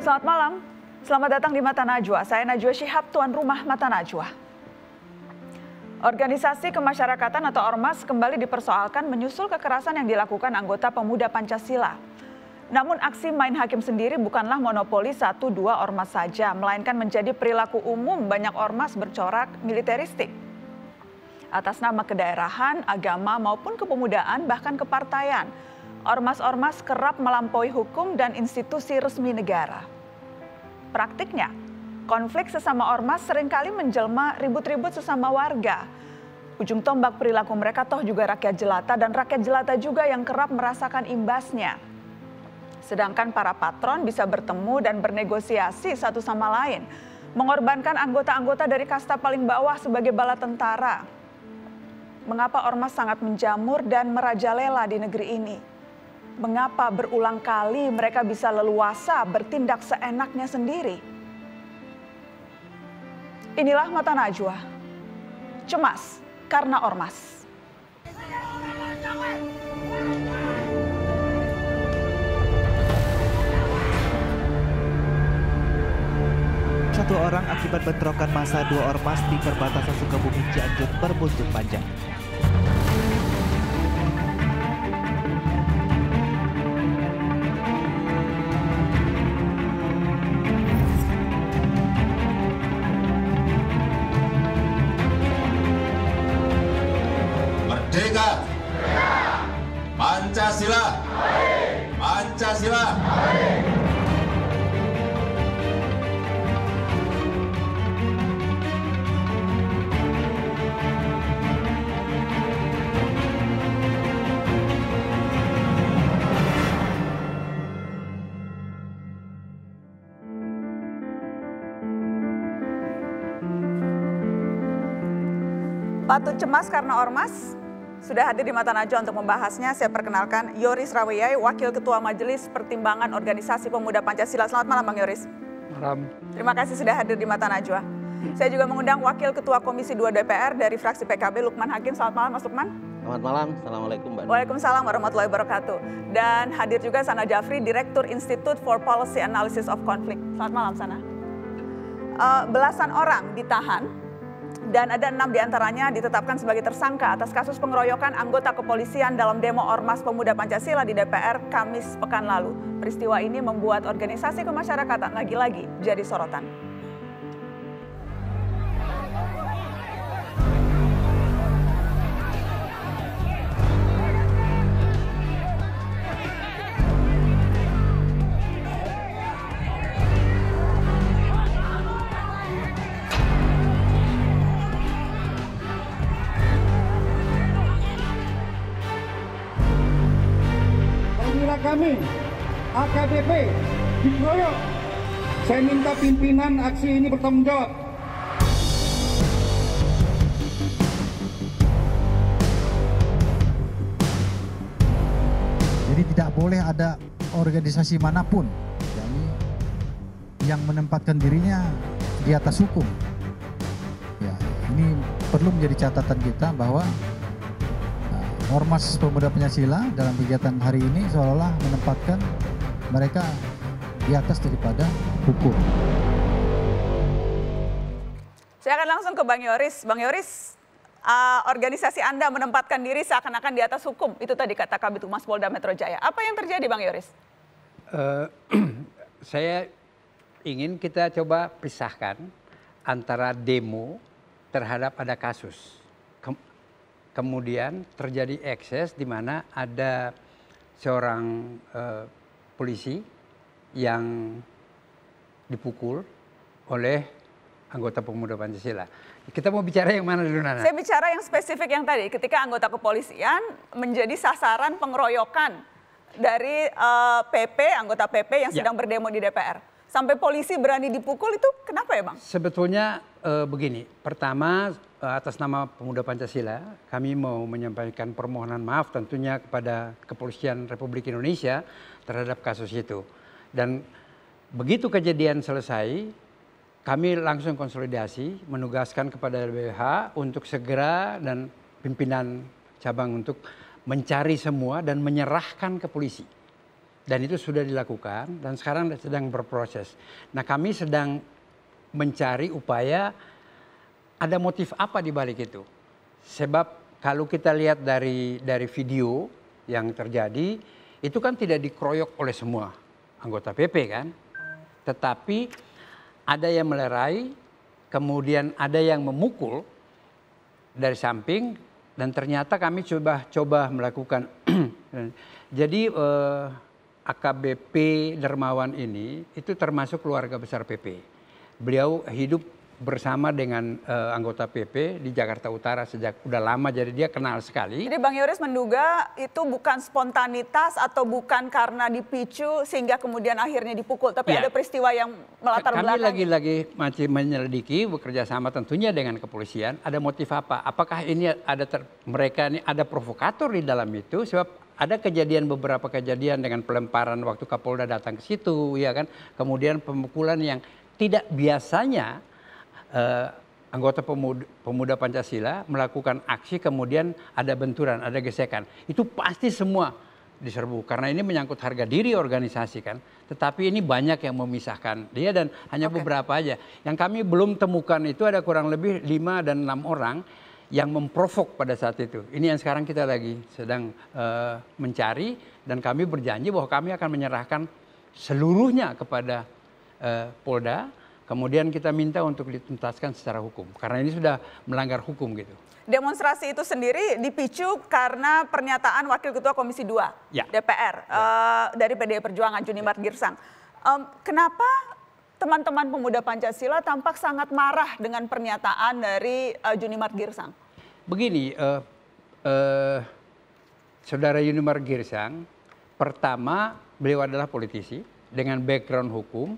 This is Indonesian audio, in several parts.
Selamat malam, selamat datang di Mata Najwa. Saya Najwa Shihab, tuan rumah Mata Najwa. Organisasi kemasyarakatan atau Ormas kembali dipersoalkan menyusul kekerasan yang dilakukan anggota pemuda Pancasila. Namun aksi main hakim sendiri bukanlah monopoli 1-2 ormas saja, melainkan menjadi perilaku umum banyak ormas bercorak militeristik. Atas nama kedaerahan, agama maupun kepemudaan bahkan kepartaian, ormas-ormas kerap melampaui hukum dan institusi resmi negara. Praktiknya, konflik sesama ormas seringkali menjelma ribut-ribut sesama warga. Ujung tombak perilaku mereka toh juga rakyat jelata dan rakyat jelata juga yang kerap merasakan imbasnya. Sedangkan para patron bisa bertemu dan bernegosiasi satu sama lain, mengorbankan anggota-anggota dari kasta paling bawah sebagai bala tentara. Mengapa ormas sangat menjamur dan merajalela di negeri ini? Mengapa berulang kali mereka bisa leluasa bertindak seenaknya sendiri? Inilah Mata Najwa. Cemas karena ormas. Satu orang akibat bentrokan massa dua ormas di perbatasan Sukabumi Cianjur berbuntut panjang. Merdeka! Pancasila! Pancasila! Patut cemas karena ormas? Sudah hadir di Mata Najwa untuk membahasnya, saya perkenalkan Yoris Rawiyai, Wakil Ketua Majelis Pertimbangan Organisasi Pemuda Pancasila. Selamat malam Bang Yoris. Malam. Terima kasih sudah hadir di Mata Najwa. Saya juga mengundang Wakil Ketua Komisi 2 DPR dari fraksi PKB, Lukman Hakim. Selamat malam Mas Lukman. Selamat malam, Assalamualaikum Mbak. Waalaikumsalam warahmatullahi wabarakatuh. Dan hadir juga Sana Jafri, Direktur Institute for Policy Analysis of Conflict. Selamat malam Sana. Belasan orang ditahan dan ada 6 diantaranya ditetapkan sebagai tersangka atas kasus pengeroyokan anggota kepolisian dalam demo Ormas Pemuda Pancasila di DPR Kamis pekan lalu. Peristiwa ini membuat organisasi kemasyarakatan lagi-lagi jadi sorotan. Kami AKBP dikeroyok. Saya minta pimpinan aksi ini bertanggung jawab. Jadi tidak boleh ada organisasi manapun yang menempatkan dirinya di atas hukum. Ya, ini perlu menjadi catatan kita bahwa Ormas Pemuda Pancasila dalam kegiatan hari ini seolah-olah menempatkan mereka di atas daripada hukum. Saya akan langsung ke Bang Yoris. Bang Yoris, organisasi Anda menempatkan diri seakan-akan di atas hukum. Itu tadi kata Kabid Humas Polda Metro Jaya. Apa yang terjadi Bang Yoris? Saya ingin kita coba pisahkan antara demo terhadap ada kasus. Kemudian terjadi ekses di mana ada seorang polisi yang dipukul oleh anggota Pemuda Pancasila. Kita mau bicara yang mana dulu, Nana? Saya bicara yang spesifik yang tadi, ketika anggota kepolisian menjadi sasaran pengeroyokan dari anggota PP yang sedang berdemo di DPR. Sampai polisi berani dipukul itu kenapa ya Bang? Sebetulnya begini, pertama atas nama Pemuda Pancasila kami mau menyampaikan permohonan maaf tentunya kepada Kepolisian Republik Indonesia terhadap kasus itu. Dan begitu kejadian selesai, kami langsung konsolidasi menugaskan kepada LBH untuk segera dan pimpinan cabang untuk mencari semua dan menyerahkan ke polisi. Dan itu sudah dilakukan dan sekarang sedang berproses. Nah, kami sedang mencari upaya ada motif apa di balik itu. Sebab kalau kita lihat dari video yang terjadi, itu kan tidak dikeroyok oleh semua anggota PP kan. Tetapi ada yang melerai, kemudian ada yang memukul dari samping, dan ternyata kami coba melakukan. Jadi AKBP Dermawan ini itu termasuk keluarga besar PP. Beliau hidup bersama dengan anggota PP di Jakarta Utara sejak udah lama, jadi dia kenal sekali. Jadi Bang Yoris menduga itu bukan spontanitas atau bukan karena dipicu sehingga kemudian akhirnya dipukul, tapi ada peristiwa yang melatar belakang. Kami lagi-lagi masih menyelidiki, bekerja sama tentunya dengan kepolisian. Ada motif apa? Apakah ini mereka ini ada provokator di dalam itu? Sebab ada beberapa kejadian dengan pelemparan waktu Kapolda datang ke situ, ya kan? Kemudian pemukulan yang tidak biasanya anggota pemuda Pancasila melakukan aksi, kemudian ada benturan, ada gesekan. Itu pasti semua diserbu karena ini menyangkut harga diri organisasi kan. Tetapi ini banyak yang memisahkan dia dan hanya beberapa aja. Yang kami belum temukan itu ada kurang lebih 5 dan 6 orang yang memprovok pada saat itu. Ini yang sekarang kita lagi sedang mencari, dan kami berjanji bahwa kami akan menyerahkan seluruhnya kepada Polda. Kemudian kita minta untuk dituntaskan secara hukum karena ini sudah melanggar hukum gitu. Demonstrasi itu sendiri dipicu karena pernyataan Wakil Ketua Komisi 2 DPR dari PDI Perjuangan Junimart Girsang. Kenapa teman-teman pemuda Pancasila tampak sangat marah dengan pernyataan dari Junimart Girsang? Begini, Saudara Junimart Girsang, pertama beliau adalah politisi dengan background hukum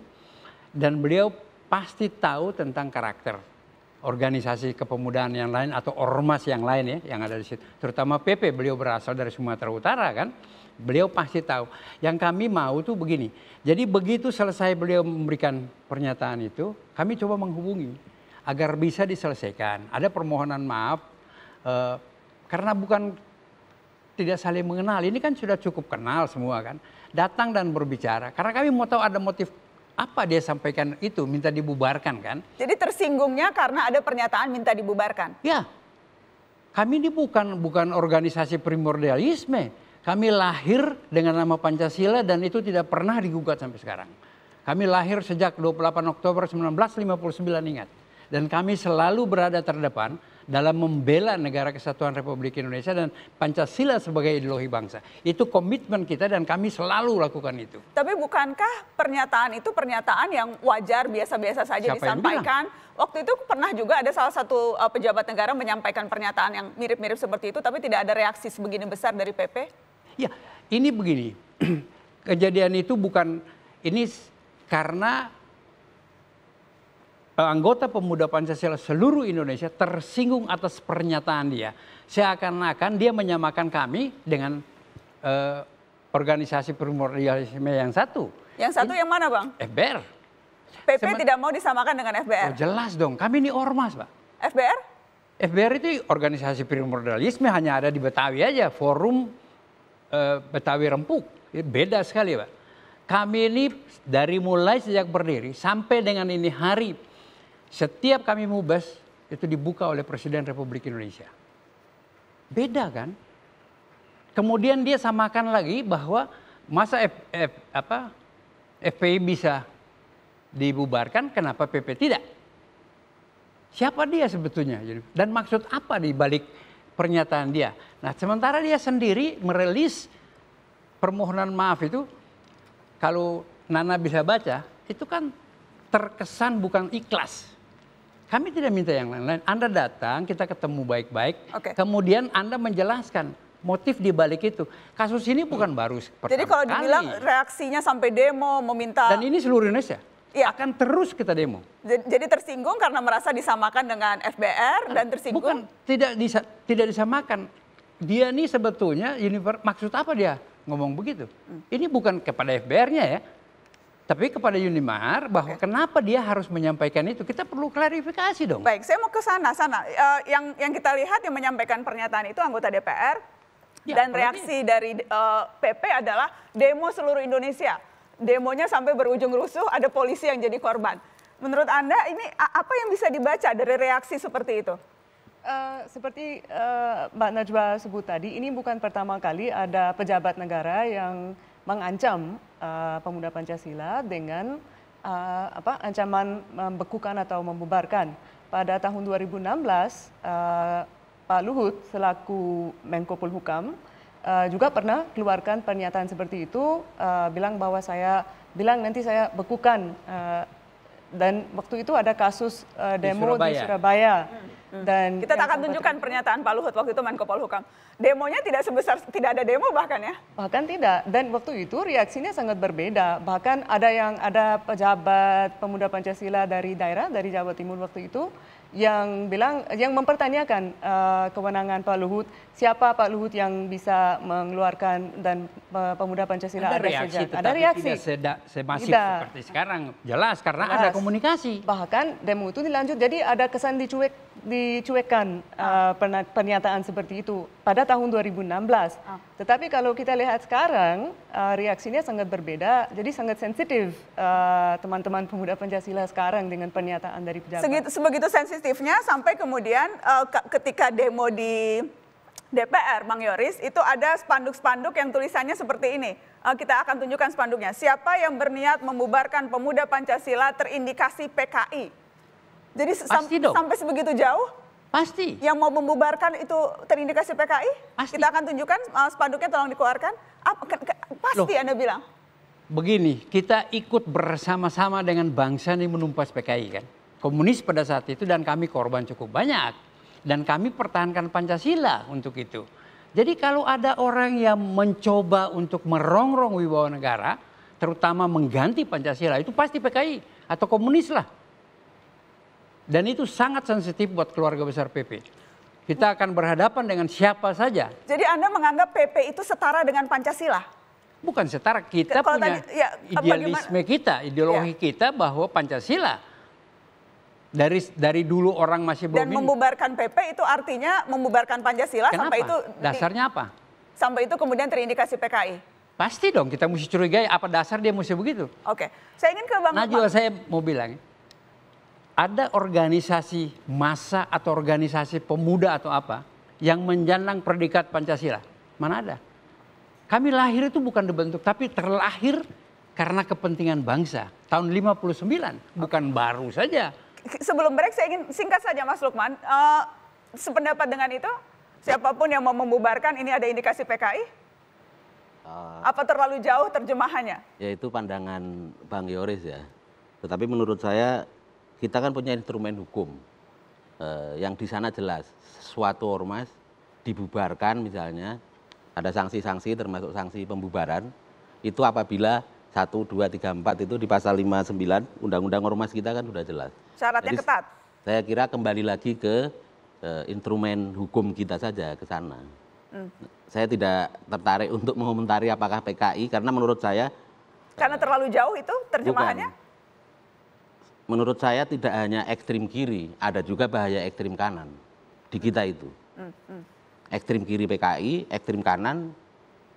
dan beliau pasti tahu tentang karakter organisasi kepemudaan yang lain atau ormas yang lain ya yang ada di situ. Terutama PP, beliau berasal dari Sumatera Utara kan. Beliau pasti tahu. Yang kami mau tuh begini. Jadi begitu selesai beliau memberikan pernyataan itu, kami coba menghubungi agar bisa diselesaikan. Ada permohonan maaf karena bukan tidak saling mengenal. Ini kan sudah cukup kenal semua kan. Datang dan berbicara. Karena kami mau tahu ada motif apa dia sampaikan itu, minta dibubarkan kan. Jadi tersinggungnya karena ada pernyataan minta dibubarkan? Ya, kami ini bukan organisasi primordialisme. Kami lahir dengan nama Pancasila dan itu tidak pernah digugat sampai sekarang. Kami lahir sejak 28 Oktober 1959 ingat. Dan kami selalu berada terdepan dalam membela negara kesatuan Republik Indonesia dan Pancasila sebagai ideologi bangsa. Itu komitmen kita dan kami selalu lakukan itu. Tapi bukankah pernyataan itu pernyataan yang wajar, biasa-biasa saja disampaikan? Waktu itu pernah juga ada salah satu pejabat negara menyampaikan pernyataan yang mirip-mirip seperti itu, tapi tidak ada reaksi sebegini besar dari PP? Ya, ini begini. Kejadian itu bukan, ini karena anggota pemuda Pancasila seluruh Indonesia tersinggung atas pernyataan dia. Seakan-akan dia menyamakan kami dengan organisasi primordialisme yang satu. Yang satu yang mana Bang? FBR. PP tidak mau disamakan dengan FBR? Oh, jelas dong, kami ini ormas Pak. FBR? FBR itu organisasi primordialisme hanya ada di Betawi aja, forum Betawi Rempuk. Beda sekali Pak. Kami ini dari mulai sejak berdiri sampai dengan ini hari, setiap kami mubas itu dibuka oleh Presiden Republik Indonesia. Beda kan? Kemudian dia samakan lagi bahwa masa FPI bisa dibubarkan, kenapa PP tidak? Siapa dia sebetulnya? Dan maksud apa di balik pernyataan dia? Nah, sementara dia sendiri merilis permohonan maaf itu, kalau Nana bisa baca, itu kan terkesan bukan ikhlas. Kami tidak minta yang lain-lain. Anda datang, kita ketemu baik-baik. Kemudian Anda menjelaskan motif di balik itu. Kasus ini bukan baru pertama kali. Jadi kalau dibilang reaksinya sampai demo, meminta. Dan ini seluruh Indonesia. Ya. Akan terus kita demo. Jadi tersinggung karena merasa disamakan dengan FBR dan tersinggung. Bukan, tidak disamakan. Dia ini sebetulnya, maksud apa dia ngomong begitu? Ini bukan kepada FBR-nya ya. Tapi kepada Junimart bahwa kenapa dia harus menyampaikan itu, kita perlu klarifikasi dong. Baik, saya mau ke sana. Yang kita lihat yang menyampaikan pernyataan itu anggota DPR Ya, Dan reaksi dari PP adalah demo seluruh Indonesia. Demonya sampai berujung rusuh, ada polisi yang jadi korban. Menurut Anda ini apa yang bisa dibaca dari reaksi seperti itu? Seperti Mbak Najwa sebut tadi, ini bukan pertama kali ada pejabat negara yang mengancam pemuda Pancasila dengan ancaman membekukan atau membubarkan. Pada tahun 2016, Pak Luhut selaku Menko Polhukam juga pernah keluarkan pernyataan seperti itu, bilang bahwa nanti saya bekukan. Dan waktu itu ada kasus demo di Surabaya. Dan kita akan tunjukkan pernyataan Pak Luhut waktu itu Menko Polhukam. Demonya tidak ada demo bahkan ya? Bahkan tidak. Dan waktu itu reaksinya sangat berbeda. Bahkan ada pejabat pemuda Pancasila dari daerah, dari Jawa Timur waktu itu, yang mempertanyakan kewenangan Pak Luhut, siapa Pak Luhut yang bisa mengeluarkan dan pemuda Pancasila ada reaksi, ada reaksi. Tidak semasif seperti sekarang, jelas karena ada komunikasi. Bahkan demo itu dilanjut, jadi ada kesan dicuekkan pernyataan seperti itu pada tahun 2016. Tetapi kalau kita lihat sekarang reaksinya sangat berbeda, jadi sangat sensitif teman-teman pemuda Pancasila sekarang dengan pernyataan dari pejabat. Sebegitu sensitifnya sampai kemudian ketika demo di DPR, Bang Yoris, itu ada spanduk-spanduk yang tulisannya seperti ini. Kita akan tunjukkan spanduknya. Siapa yang berniat membubarkan pemuda Pancasila terindikasi PKI. Jadi sampai sebegitu jauh? Pasti. Yang mau membubarkan itu terindikasi PKI? Pasti. Kita akan tunjukkan spanduknya, tolong dikeluarkan. Pasti Anda bilang? Begini, kita ikut bersama-sama dengan bangsa ini menumpas PKI kan. Komunis pada saat itu dan kami korban cukup banyak. Dan kami pertahankan Pancasila untuk itu. Jadi kalau ada orang yang mencoba untuk merongrong wibawa negara, terutama mengganti Pancasila, itu pasti PKI atau komunis lah. Dan itu sangat sensitif buat keluarga besar PP. Kita akan berhadapan dengan siapa saja. Jadi Anda menganggap PP itu setara dengan Pancasila? Bukan setara, kita punya idealisme kita, ideologi kita bahwa Pancasila. Dari dulu orang masih belum. Dan membubarkan PP itu artinya membubarkan Pancasila. Kenapa? Sampai itu dasarnya apa? Sampai itu kemudian terindikasi PKI. Pasti dong, kita mesti curigai apa dasar dia mesti begitu. Oke, saya ingin ke Bang Lukman. Najwa, saya mau bilang, ada organisasi massa atau organisasi pemuda atau apa yang menjandang predikat Pancasila? Mana ada? Kami lahir itu bukan dibentuk, tapi terlahir karena kepentingan bangsa. Tahun 59, bukan baru saja. Sebelum break saya ingin singkat saja Mas Lukman, sependapat dengan itu, siapapun yang mau membubarkan ini ada indikasi PKI? Apa terlalu jauh terjemahannya? Ya itu pandangan Bang Yoris ya. Tetapi menurut saya kita kan punya instrumen hukum yang di sana jelas. Suatu ormas dibubarkan misalnya, ada sanksi-sanksi termasuk sanksi pembubaran, itu apabila 1, 2, 3, 4 itu di pasal 59 Undang-Undang Ormas kita kan sudah jelas. Syaratnya jadi, ketat. Saya kira kembali lagi ke instrumen hukum kita saja ke sana. Saya tidak tertarik untuk mengomentari apakah PKI karena menurut saya karena terlalu jauh itu terjemahannya. Bukan. Menurut saya tidak hanya ekstrim kiri, ada juga bahaya ekstrim kanan di kita itu. Ekstrim kiri PKI, ekstrim kanan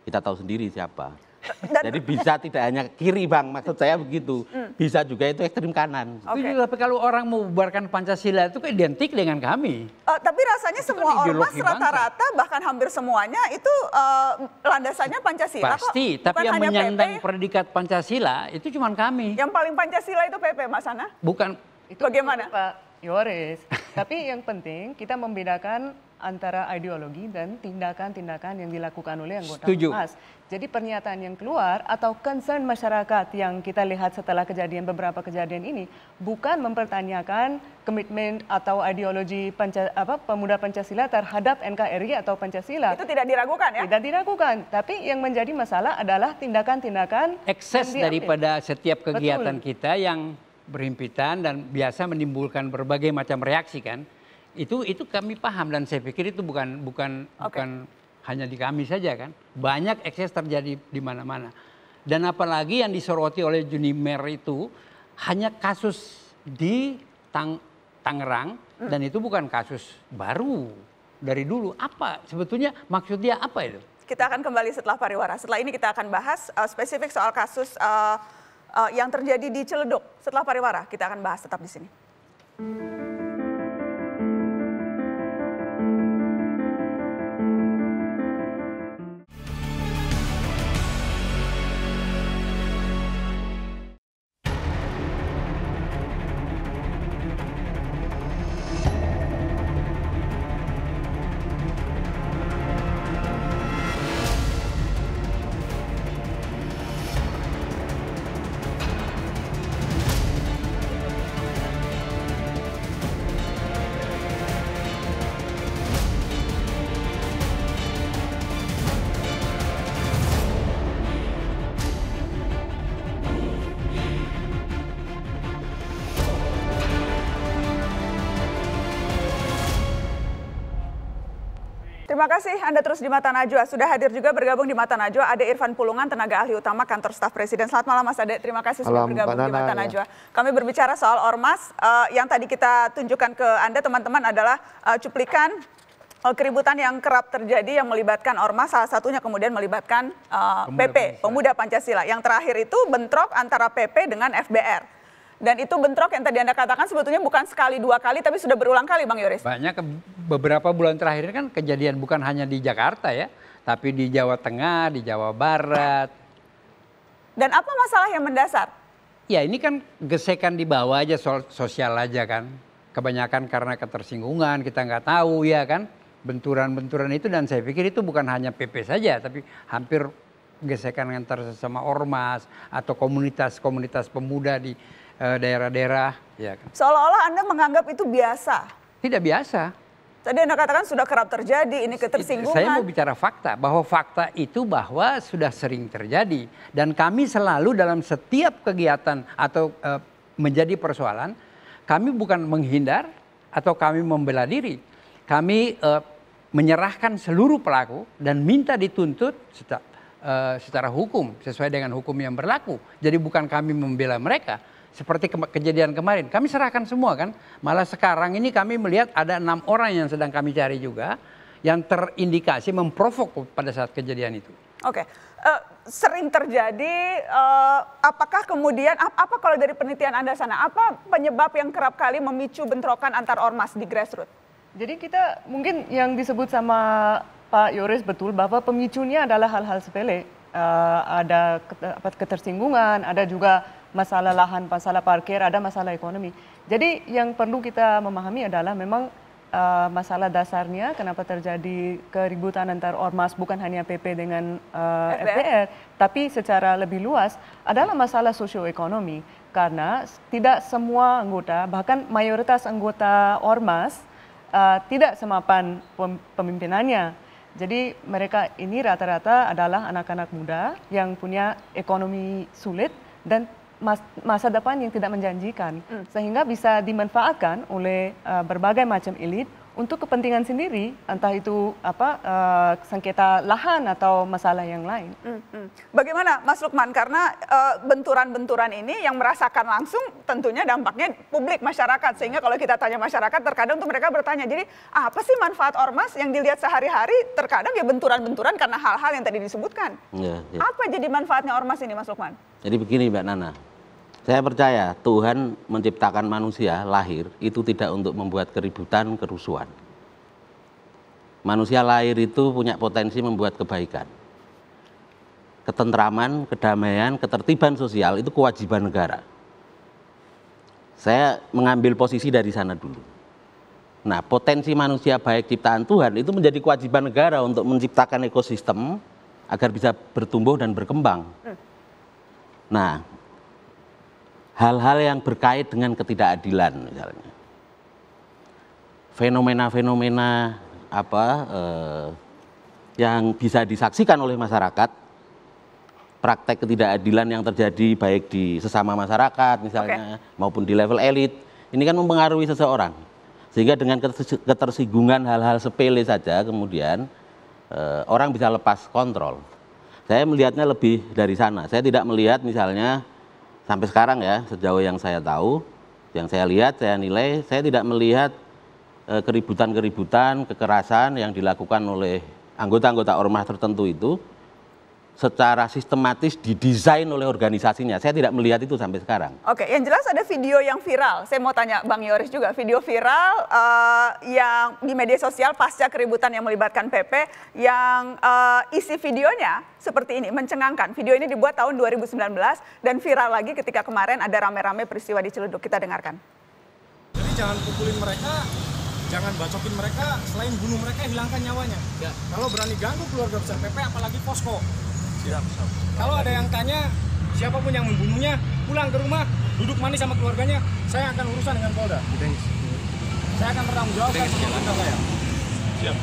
kita tahu sendiri siapa. Jadi bisa tidak hanya kiri Bang, maksud saya begitu. Bisa juga itu ekstrim kanan. Okay. Tapi kalau orang membubarkan Pancasila itu identik dengan kami. Tapi rasanya itu semua ormas rata-rata bahkan hampir semuanya itu landasannya Pancasila. Pasti, tapi yang menyandang predikat Pancasila itu cuma kami. Yang paling Pancasila itu PP, Mas Ana? Bukan. Itu bagaimana? Pak Yoris. Tapi yang penting kita membedakan antara ideologi dan tindakan-tindakan yang dilakukan oleh anggota ormas. Jadi pernyataan yang keluar atau concern masyarakat yang kita lihat setelah beberapa kejadian ini bukan mempertanyakan komitmen atau ideologi pemuda Pancasila terhadap NKRI atau Pancasila. Itu tidak diragukan ya? Tidak diragukan, tapi yang menjadi masalah adalah tindakan-tindakan ekses daripada setiap kegiatan kita yang berhimpitan dan biasa menimbulkan berbagai macam reaksi kan. Itu kami paham dan saya pikir itu bukan hanya di kami saja kan. Banyak ekses terjadi di mana-mana. Dan apalagi yang disoroti oleh Junimer itu hanya kasus di Tangerang dan itu bukan kasus baru dari dulu. Apa sebetulnya maksudnya apa itu? Kita akan kembali setelah pariwara. Setelah ini kita akan bahas spesifik soal kasus yang terjadi di Ciledug. Setelah pariwara, kita akan bahas, tetap di sini. Terima kasih Anda terus di Mata Najwa. Sudah hadir juga bergabung di Mata Najwa Ade Irfan Pulungan, tenaga ahli utama kantor staf Presiden. Selamat malam Mas Ade, terima kasih sudah bergabung di Mata Najwa. Kami berbicara soal ormas yang tadi kita tunjukkan ke Anda teman-teman adalah cuplikan keributan yang kerap terjadi yang melibatkan ormas, salah satunya kemudian melibatkan PP, Pemuda Pancasila. Yang terakhir itu bentrok antara PP dengan FBR. Dan itu bentrok yang tadi Anda katakan sebetulnya bukan sekali dua kali tapi sudah berulang kali Bang Yoris. Banyak beberapa bulan terakhir kan kejadian bukan hanya di Jakarta ya, tapi di Jawa Tengah, di Jawa Barat. Dan apa masalah yang mendasar? Ya ini kan gesekan di bawah aja, sosial aja kan. Kebanyakan karena ketersinggungan, kita nggak tahu ya kan. Benturan-benturan itu, dan saya pikir itu bukan hanya PP saja, tapi hampir gesekan antar sesama ormas atau komunitas-komunitas pemuda di daerah-daerah. Ya kan. Seolah-olah Anda menganggap itu biasa. Tidak biasa. Tadi Anda katakan sudah kerap terjadi, ini ketersinggungan. Saya mau bicara fakta, bahwa fakta itu bahwa sudah sering terjadi. Dan kami selalu dalam setiap kegiatan atau menjadi persoalan, kami bukan menghindar atau kami membela diri. Kami menyerahkan seluruh pelaku dan minta dituntut secara hukum, sesuai dengan hukum yang berlaku. Jadi bukan kami membela mereka. Seperti kejadian kemarin, kami serahkan semua kan. Malah sekarang ini kami melihat ada 6 orang yang sedang kami cari juga, yang terindikasi memprovok pada saat kejadian itu. Oke, sering terjadi, apakah kemudian, apa kalau dari penelitian Anda sana, apa penyebab yang kerap kali memicu bentrokan antar ormas di grassroots? Jadi kita mungkin yang disebut sama Pak Yoris betul bahwa pemicunya adalah hal-hal sepele. Ada ketersinggungan, ada juga masalah lahan, masalah parkir, ada masalah ekonomi. Jadi yang perlu kita memahami adalah memang masalah dasarnya kenapa terjadi keributan antar ormas bukan hanya PP dengan FBR, tapi secara lebih luas adalah masalah sosioekonomi. Karena tidak semua anggota, bahkan mayoritas anggota ormas tidak semapan pemimpinannya. Jadi mereka ini rata-rata adalah anak-anak muda yang punya ekonomi sulit dan masa depan yang tidak menjanjikan, sehingga bisa dimanfaatkan oleh berbagai macam elit untuk kepentingan sendiri, entah itu sengketa lahan atau masalah yang lain. Bagaimana Mas Lukman, karena benturan-benturan ini yang merasakan langsung tentunya dampaknya publik, masyarakat, sehingga kalau kita tanya masyarakat terkadang tuh mereka bertanya, jadi apa sih manfaat ormas yang dilihat sehari-hari, terkadang ya benturan-benturan karena hal-hal yang tadi disebutkan. Apa jadi manfaatnya ormas ini Mas Lukman? Jadi begini Mbak Nana, saya percaya Tuhan menciptakan manusia lahir itu tidak untuk membuat keributan, kerusuhan. Manusia lahir itu punya potensi membuat kebaikan. Ketentraman, kedamaian, ketertiban sosial itu kewajiban negara. Saya mengambil posisi dari sana dulu. Nah, potensi manusia baik ciptaan Tuhan itu menjadi kewajiban negara untuk menciptakan ekosistem agar bisa bertumbuh dan berkembang. Nah, hal-hal yang berkait dengan ketidakadilan misalnya, fenomena-fenomena yang bisa disaksikan oleh masyarakat, praktek ketidakadilan yang terjadi baik di sesama masyarakat misalnya maupun di level elit, ini kan mempengaruhi seseorang, sehingga dengan ketersinggungan hal-hal sepele saja kemudian orang bisa lepas kontrol. Saya melihatnya lebih dari sana. Saya tidak melihat misalnya sampai sekarang ya, sejauh yang saya tahu, yang saya lihat, saya nilai, saya tidak melihat keributan-keributan, kekerasan yang dilakukan oleh anggota-anggota ormas tertentu itu secara sistematis didesain oleh organisasinya. Saya tidak melihat itu sampai sekarang. Oke, yang jelas ada video yang viral. Saya mau tanya Bang Yoris juga, video viral yang di media sosial pasca keributan yang melibatkan PP, yang isi videonya seperti ini, mencengangkan. Video ini dibuat tahun 2019 dan viral lagi ketika kemarin ada rame-rame peristiwa di Ciledug. Kita dengarkan. Jadi jangan pukulin mereka, jangan bacokin mereka, selain bunuh mereka, hilangkan nyawanya. Ya. Kalau berani ganggu keluarga besar PP, apalagi posko. Siap. Kalau ada yang tanya siapapun yang membunuhnya, pulang ke rumah, duduk manis sama keluarganya, saya akan urusan dengan Polda. Saya akan bertanggung jawab sama kata saya. Siap.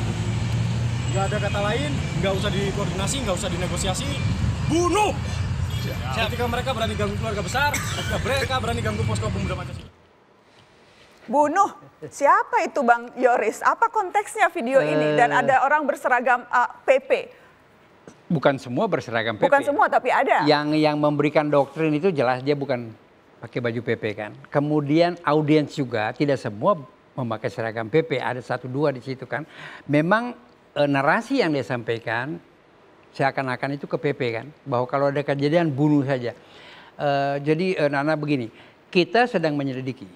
Nggak ada kata lain, nggak usah dikoordinasi, nggak usah dinegosiasi, bunuh. Siap. Ketika mereka berani ganggu keluarga besar, ketika mereka berani ganggu posko pemuda Pancasila. Bunuh, siapa itu Bang Yoris? Apa konteksnya video ini? Dan ada orang berseragam PP. Bukan semua berseragam PP. Bukan semua, tapi ada. Yang memberikan doktrin itu jelas dia bukan pakai baju PP kan. Kemudian audiens juga tidak semua memakai seragam PP. Ada 1-2 di situ kan. Memang narasi yang dia sampaikan seakan-akan itu ke PP kan. Bahwa kalau ada kejadian bunuh saja. Jadi Nana begini, kita sedang menyelidiki.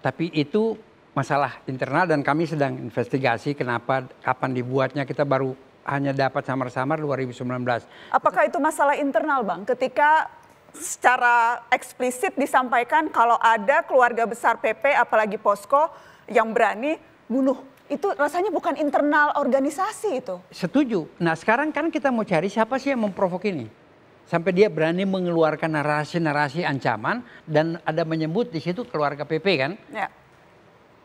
Tapi itu masalah internal dan kami sedang investigasi kenapa, kapan dibuatnya, kita baru hanya dapat samar-samar 2019. Apakah itu masalah internal Bang? Ketika secara eksplisit disampaikan kalau ada keluarga besar PP apalagi posko yang berani bunuh. Itu rasanya bukan internal organisasi itu. Setuju. Nah sekarang kan kita mau cari siapa sih yang memprovok ini. Sampai dia berani mengeluarkan narasi-narasi ancaman dan ada menyebut di situ keluarga PP kan. Ya.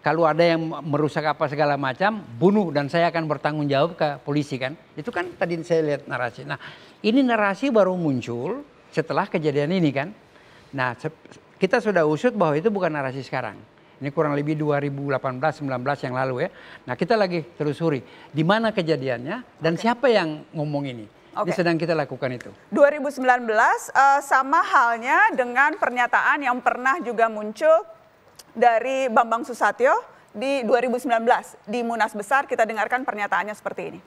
Kalau ada yang merusak apa segala macam, bunuh dan saya akan bertanggung jawab ke polisi kan. Itu kan tadi saya lihat narasi. Nah ini narasi baru muncul setelah kejadian ini kan. Nah kita sudah usut bahwa itu bukan narasi sekarang. Ini kurang lebih 2018-19 yang lalu ya. Nah kita lagi telusuri di mana kejadiannya dan siapa yang ngomong ini. Ini sedang kita lakukan itu. 2019 sama halnya dengan pernyataan yang pernah juga muncul dari Bambang Susatyo di 2019 di Munas Besar. Kita dengarkan pernyataannya seperti ini.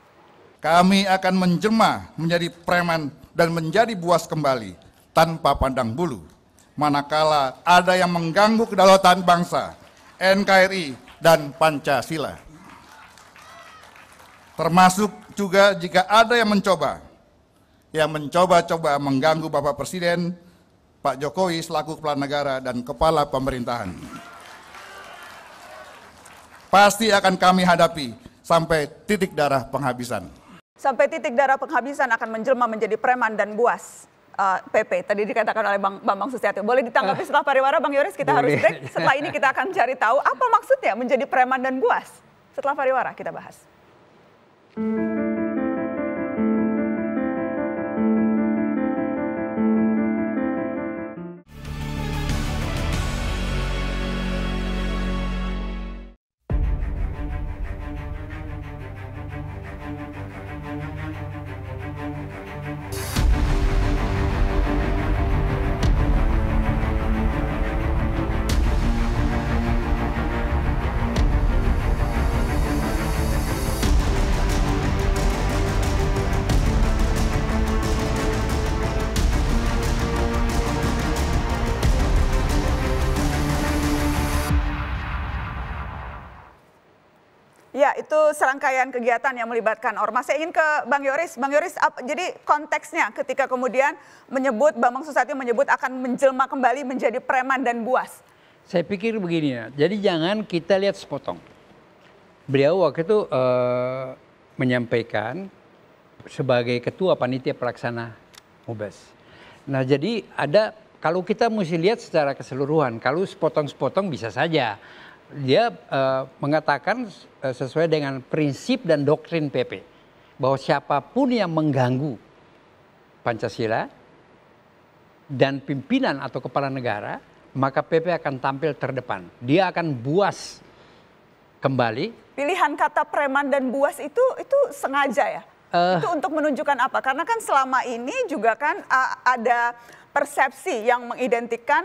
Kami akan menjelma menjadi preman dan menjadi buas kembali tanpa pandang bulu. Manakala ada yang mengganggu kedaulatan bangsa, NKRI dan Pancasila. Termasuk juga jika ada yang mencoba-coba mengganggu Bapak Presiden, Pak Jokowi selaku kepala negara dan kepala pemerintahan. Pasti akan kami hadapi sampai titik darah penghabisan. Sampai titik darah penghabisan akan menjelma menjadi preman dan buas PP. Tadi dikatakan oleh Bambang Susatyo. Boleh ditanggapi setelah pariwara Bang Yoris? Kita harus break. Setelah ini kita akan cari tahu apa maksudnya menjadi preman dan buas. Setelah pariwara kita bahas. Ya, itu serangkaian kegiatan yang melibatkan ormas. Saya ingin ke Bang Yoris. Bang Yoris, jadi konteksnya ketika kemudian menyebut, Bambang Susatyo menyebut akan menjelma kembali menjadi preman dan buas. Saya pikir begini ya, jadi jangan kita lihat sepotong. Beliau waktu itu menyampaikan sebagai ketua panitia pelaksana MUBES. Nah jadi ada, kalau kita mesti lihat secara keseluruhan, kalau sepotong-sepotong bisa saja. Dia mengatakan sesuai dengan prinsip dan doktrin PP bahwa siapapun yang mengganggu Pancasila dan pimpinan atau kepala negara, maka PP akan tampil terdepan. Dia akan buas kembali. Pilihan kata preman dan buas itu sengaja ya? Itu untuk menunjukkan apa? Karena kan selama ini juga kan ada persepsi yang mengidentikan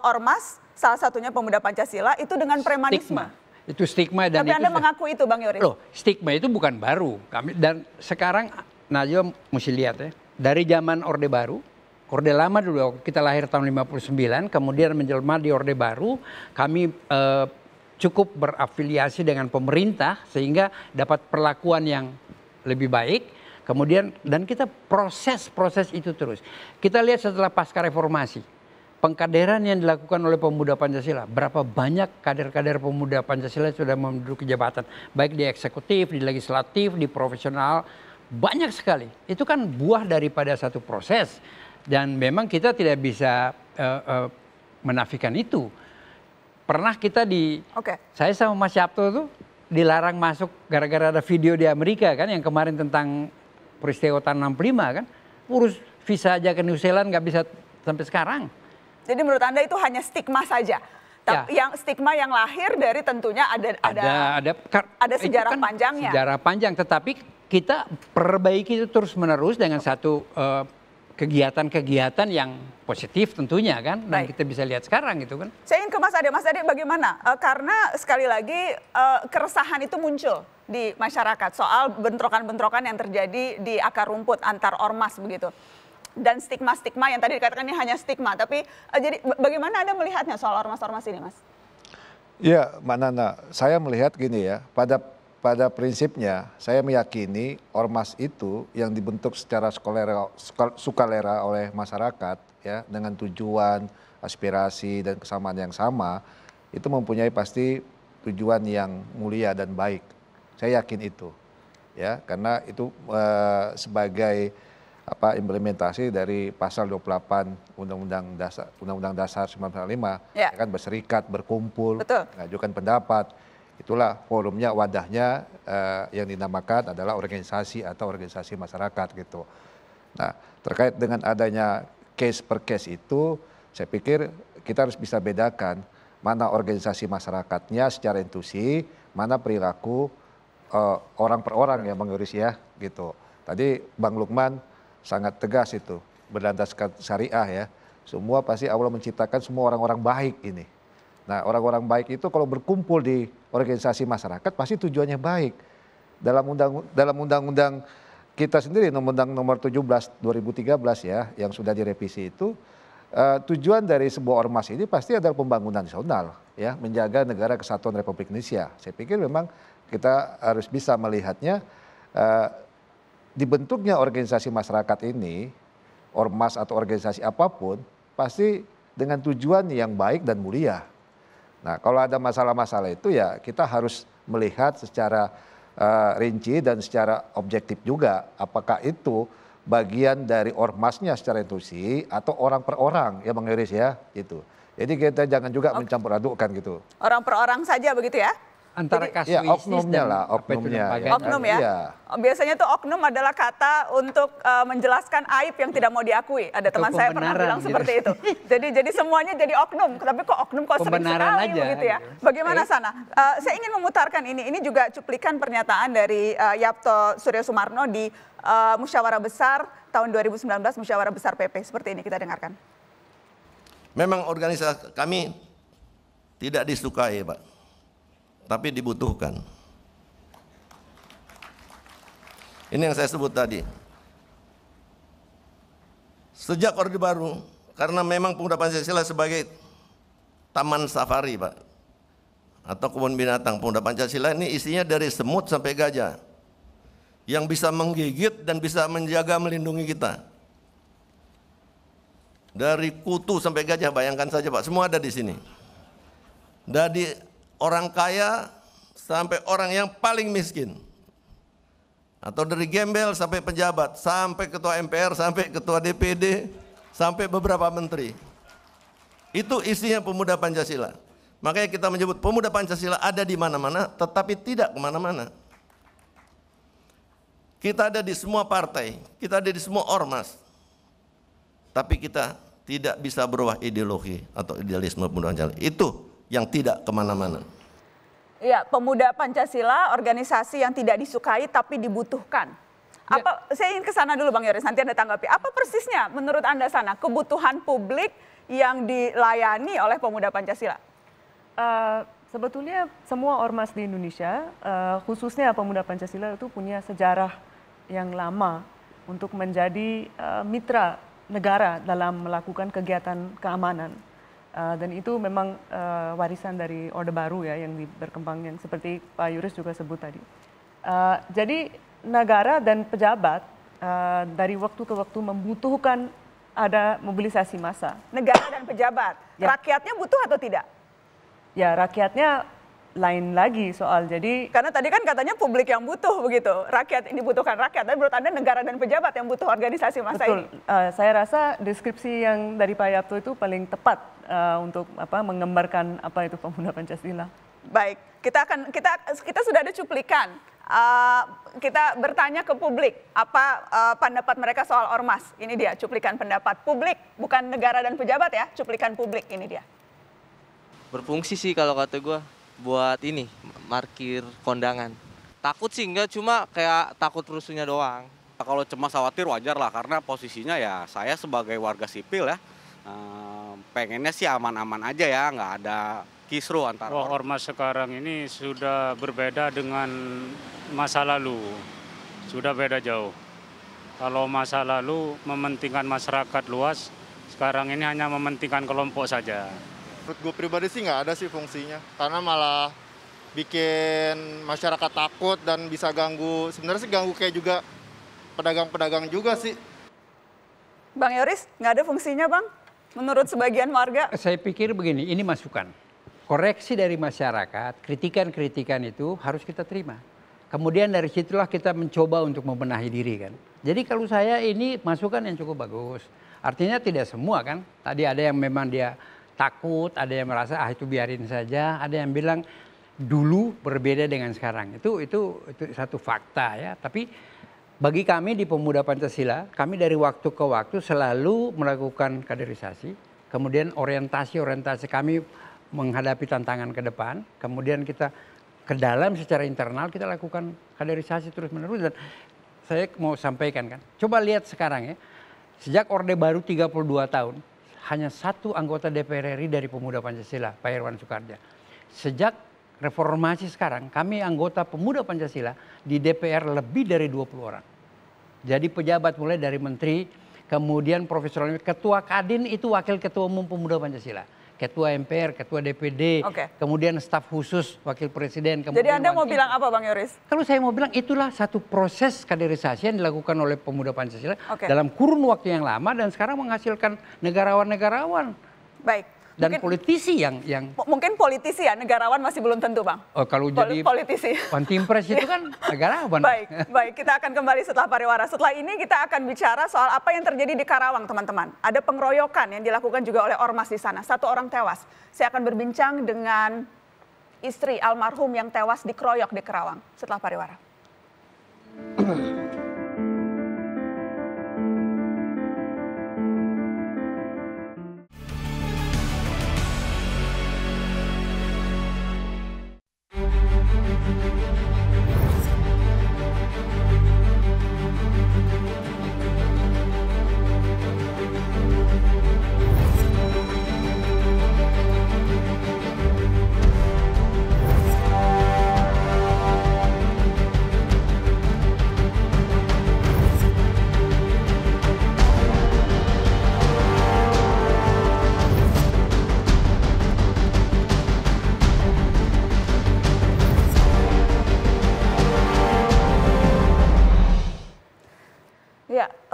ormas, salah satunya pemuda Pancasila itu dengan premanisme. Itu stigma dan Tapi Anda mengaku itu, Bang Yoris? Loh, stigma itu bukan baru. Dan sekarang Najwa mesti lihat ya, dari zaman Orde Baru, Orde Lama dulu kita lahir tahun 59, kemudian menjelma di Orde Baru, kami cukup berafiliasi dengan pemerintah sehingga dapat perlakuan yang lebih baik. Kemudian dan kita proses itu terus. Kita lihat setelah pasca reformasi, pengkaderan yang dilakukan oleh pemuda Pancasila, berapa banyak kader-kader pemuda Pancasila sudah menduduki jabatan, baik di eksekutif, di legislatif, di profesional, banyak sekali. Itu kan buah daripada satu proses dan memang kita tidak bisa menafikan itu. Pernah kita saya sama Mas Yapto tuh dilarang masuk gara-gara ada video di Amerika kan yang kemarin tentang peristiwa tahun 65 kan, urus visa aja ke New Zealand nggak bisa sampai sekarang. Jadi menurut Anda itu hanya stigma saja? Yang stigma yang lahir dari tentunya ada sejarah kan panjangnya. Sejarah panjang, tetapi kita perbaiki itu terus-menerus dengan satu kegiatan-kegiatan yang positif tentunya kan, dan kita bisa lihat sekarang gitu kan. Saya ingin ke Mas Ade bagaimana? Karena sekali lagi keresahan itu muncul di masyarakat soal bentrokan-bentrokan yang terjadi di akar rumput antar ormas begitu. Dan stigma-stigma yang tadi dikatakan ini hanya stigma, tapi jadi bagaimana Anda melihatnya soal ormas-ormas ini, Mas? Ya, Mbak Nana, saya melihat gini ya, pada prinsipnya saya meyakini ormas itu yang dibentuk secara sukarela oleh masyarakat ya, dengan tujuan, aspirasi dan kesamaan yang sama, itu mempunyai pasti tujuan yang mulia dan baik. Saya yakin itu, ya, karena itu sebagai implementasi dari pasal 28 Undang-Undang Dasar 1945, ya kan, berserikat, berkumpul, mengajukan pendapat. Itulah forumnya, wadahnya yang dinamakan adalah organisasi atau organisasi masyarakat gitu. Nah, terkait dengan adanya case per case itu, saya pikir kita harus bisa bedakan mana organisasi masyarakatnya secara intuisi, mana perilaku orang per orang ya Bang Yoris ya gitu. Tadi Bang Lukman sangat tegas itu, berlandaskan syariah ya. Semua pasti Allah menciptakan semua orang-orang baik ini. Nah, orang-orang baik itu kalau berkumpul di organisasi masyarakat pasti tujuannya baik. Dalam undang-undang kita sendiri, Undang-Undang nomor 17 2013 ya, yang sudah direvisi itu, tujuan dari sebuah ormas ini pasti adalah pembangunan nasional ya, menjaga negara kesatuan Republik Indonesia. Saya pikir memang kita harus bisa melihatnya dibentuknya organisasi masyarakat ini, ormas atau organisasi apapun, pasti dengan tujuan yang baik dan mulia. Nah, kalau ada masalah-masalah itu ya kita harus melihat secara rinci dan secara objektif juga, apakah itu bagian dari ormasnya secara intuisi atau orang per orang ya Bang Yoris ya gitu. Jadi kita jangan juga mencampur adukkan gitu. Orang per orang saja begitu ya? Antara kasuistis ya, oknumnya lah, oknumnya. Oknum ya? Iya. Biasanya tuh oknum adalah kata untuk menjelaskan aib yang tidak mau diakui. Ada teman saya pernah bilang gitu. Seperti itu. Jadi semuanya jadi oknum, tapi kok oknum kok sering sekali begitu ya. Bagaimana sana? Saya ingin memutarkan ini juga cuplikan pernyataan dari Yapto Surya Sumarno di Musyawarah Besar tahun 2019, Musyawarah Besar PP. Seperti ini kita dengarkan. Memang organisasi kami tidak disukai, Pak, tapi dibutuhkan. Ini yang saya sebut tadi. Sejak Orde Baru, karena memang Pemuda Pancasila sebagai taman safari, Pak, atau kebun binatang. Pemuda Pancasila ini isinya dari semut sampai gajah, yang bisa menggigit dan bisa menjaga, melindungi kita. Dari kutu sampai gajah, bayangkan saja Pak, semua ada di sini. Dari orang kaya sampai orang yang paling miskin. Atau dari gembel sampai pejabat, sampai ketua MPR, sampai ketua DPD, sampai beberapa menteri. Itu isinya Pemuda Pancasila. Makanya kita menyebut Pemuda Pancasila ada di mana-mana, tetapi tidak kemana-mana. Kita ada di semua partai, kita ada di semua ormas. Tapi kita tidak bisa berubah ideologi atau idealisme Pemuda Pancasila. Itu yang tidak kemana-mana. Ya, Pemuda Pancasila organisasi yang tidak disukai tapi dibutuhkan. Saya ingin ke sana dulu Bang Yoris, nanti Anda tanggapi. Apa persisnya menurut Anda sana kebutuhan publik yang dilayani oleh Pemuda Pancasila? Sebetulnya semua ormas di Indonesia, khususnya pemuda Pancasila itu punya sejarah yang lama untuk menjadi mitra negara dalam melakukan kegiatan keamanan. Dan itu memang warisan dari Orde Baru ya yang berkembang yang seperti Pak Yuris juga sebut tadi. Jadi negara dan pejabat dari waktu ke waktu membutuhkan ada mobilisasi massa. Negara dan pejabat, Ya. Rakyatnya butuh atau tidak? Ya rakyatnya lain lagi soal jadi. Karena tadi kan katanya publik yang butuh begitu, rakyat ini dibutuhkan rakyat. Tapi menurut Anda negara dan pejabat yang butuh organisasi massa Betul. ini? Saya rasa deskripsi yang dari Pak Yapto itu paling tepat untuk menggambarkan apa itu pemuda Pancasila. Baik, kita sudah ada cuplikan. Kita bertanya ke publik apa pendapat mereka soal ormas. Ini dia cuplikan pendapat publik, bukan negara dan pejabat ya, cuplikan publik ini dia. Berfungsi sih kalau kata gue buat ini markir kondangan. Takut sih enggak, cuma kayak takut rusuhnya doang. Kalau cemas khawatir wajar lah karena posisinya ya saya sebagai warga sipil ya pengennya sih aman-aman aja ya, nggak ada kisruh antara ormas sekarang ini sudah berbeda dengan masa lalu, sudah beda jauh. Kalau masa lalu mementingkan masyarakat luas, sekarang ini hanya mementingkan kelompok saja. Menurut gue pribadi sih nggak ada sih fungsinya, karena malah bikin masyarakat takut dan bisa ganggu, sebenarnya sih ganggu kayak juga pedagang-pedagang juga sih. Bang Yoris, nggak ada fungsinya Bang? Menurut sebagian warga? Saya pikir begini, ini masukan. Koreksi dari masyarakat, kritikan-kritikan itu harus kita terima. Kemudian dari situlah kita mencoba untuk membenahi diri kan. Jadi kalau saya ini masukan yang cukup bagus. Artinya tidak semua kan. Tadi ada yang memang dia takut, ada yang merasa itu biarin saja, ada yang bilang dulu berbeda dengan sekarang. Itu satu fakta ya. Tapi bagi kami di Pemuda Pancasila, kami dari waktu ke waktu selalu melakukan kaderisasi, kemudian orientasi kami menghadapi tantangan ke depan, kemudian kita ke dalam secara internal kita lakukan kaderisasi terus-menerus. Dan saya mau sampaikan kan, coba lihat sekarang ya, sejak Orde Baru 32 tahun, hanya satu anggota DPR RI dari Pemuda Pancasila, Pak Irwan Soekarja. Sejak reformasi sekarang, kami anggota Pemuda Pancasila di DPR lebih dari 20 orang. Jadi pejabat mulai dari menteri, kemudian profesional, ketua Kadin itu wakil ketua umum Pemuda Pancasila. Ketua MPR, ketua DPD, kemudian staf khusus wakil presiden. Jadi Anda mau bilang apa Bang Yoris? Kalau saya mau bilang itulah satu proses kaderisasi yang dilakukan oleh Pemuda Pancasila dalam kurun waktu yang lama dan sekarang menghasilkan negarawan-negarawan. Baik. Dan mungkin, politisi yang mungkin politisi ya, negarawan masih belum tentu Bang. Oh, kalau jadi politisi. Pantimpres itu kan negarawan. Baik, kita akan kembali setelah pariwara. Setelah ini kita akan bicara soal apa yang terjadi di Karawang, teman-teman. Ada pengeroyokan yang dilakukan juga oleh ormas di sana. 1 orang tewas. Saya akan berbincang dengan istri almarhum yang tewas dikeroyok di Karawang setelah pariwara.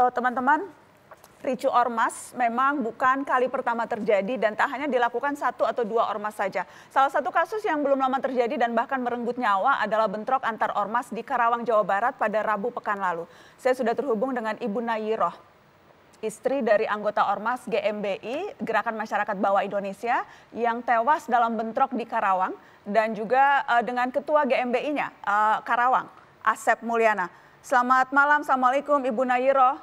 Teman-teman, ricu ormas memang bukan kali pertama terjadi dan tak hanya dilakukan 1 atau 2 ormas saja. Salah satu kasus yang belum lama terjadi dan bahkan merenggut nyawa adalah bentrok antar ormas di Karawang, Jawa Barat pada Rabu pekan lalu. Saya sudah terhubung dengan Ibu Nayiroh, istri dari anggota ormas GMBI, Gerakan Masyarakat Bawah Indonesia, yang tewas dalam bentrok di Karawang, dan juga dengan ketua GMBI-nya, Karawang, Asep Mulyana. Selamat malam, Assalamualaikum Ibu Nayiroh.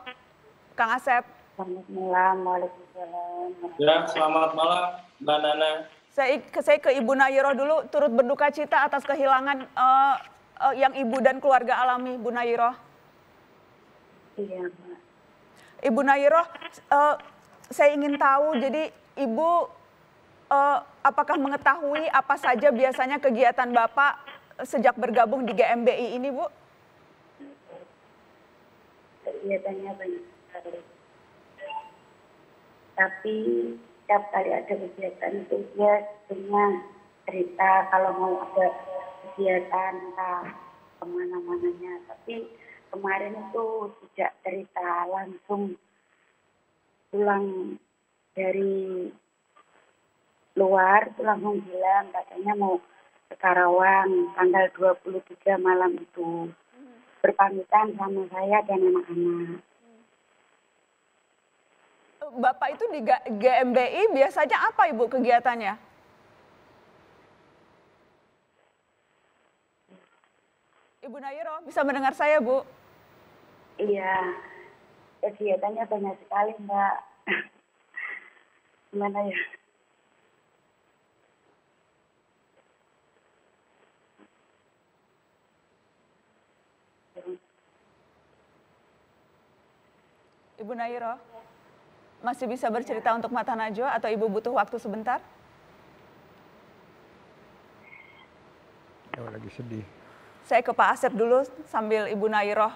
Kang Asep. Selamat malam, waalaikumsalam. Ya, selamat malam, Mbak Nana. Saya ke Ibu Nayiroh dulu, turut berduka cita atas kehilangan yang Ibu dan keluarga alami, Bu Nayiroh. Iya, Mbak. Ibu Nayiroh, saya ingin tahu, jadi Ibu apakah mengetahui apa saja biasanya kegiatan Bapak sejak bergabung di GMBI ini, Bu? Kegiatannya banyak sekali. Tapi setiap kali ada kegiatan itu dia punya cerita kalau mau ada kegiatan entah kemana-mananya. Tapi kemarin itu tidak cerita, langsung pulang dari luar itu langsung bilang katanya mau ke Karawang tanggal 23 malam itu. Berpamitan sama saya dan anak-anak. Bapak itu di GMBI biasanya apa, Ibu, kegiatannya? Ibu Nairo, bisa mendengar saya, Bu? Iya, kegiatannya banyak sekali, Mbak. Gimana ya? Ibu Nairo, masih bisa bercerita untuk Mata Najwa atau Ibu butuh waktu sebentar? Oh, lagi sedih. Saya ke Pak Asep dulu sambil Ibu Nairo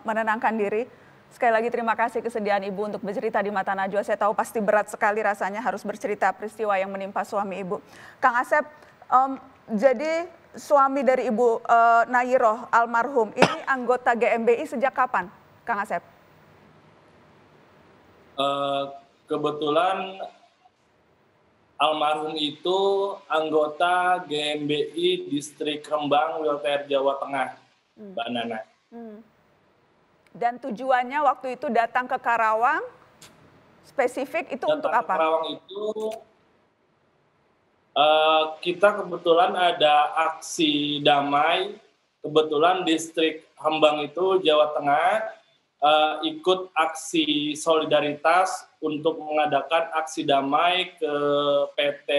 menenangkan diri. Sekali lagi terima kasih kesediaan Ibu untuk bercerita di Mata Najwa. Saya tahu pasti berat sekali rasanya harus bercerita peristiwa yang menimpa suami Ibu. Kang Asep, jadi suami dari Ibu Nairo almarhum ini anggota GMBI sejak kapan, Kang Asep? Kebetulan almarhum itu anggota GMBI Distrik Rembang, Wiltern, Jawa Tengah, Mbak Nana. Dan tujuannya waktu itu datang ke Karawang, spesifik itu untuk apa? Karawang itu kita kebetulan ada aksi damai, kebetulan Distrik Rembang itu Jawa Tengah, ikut aksi solidaritas untuk mengadakan aksi damai ke PT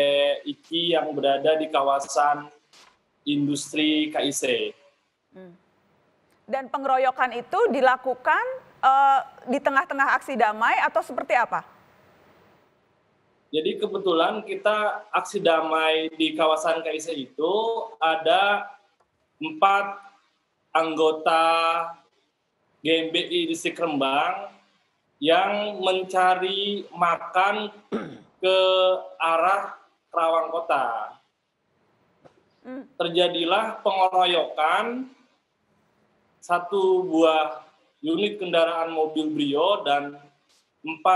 IKI yang berada di kawasan industri KIC. Dan pengeroyokan itu dilakukan di tengah-tengah aksi damai atau seperti apa? Jadi kebetulan kita aksi damai di kawasan KIC itu ada 4 anggota GMBI Distrik Rembang yang mencari makan ke arah Karawang Kota. Terjadilah pengeroyokan 1 buah unit kendaraan mobil Brio dan 4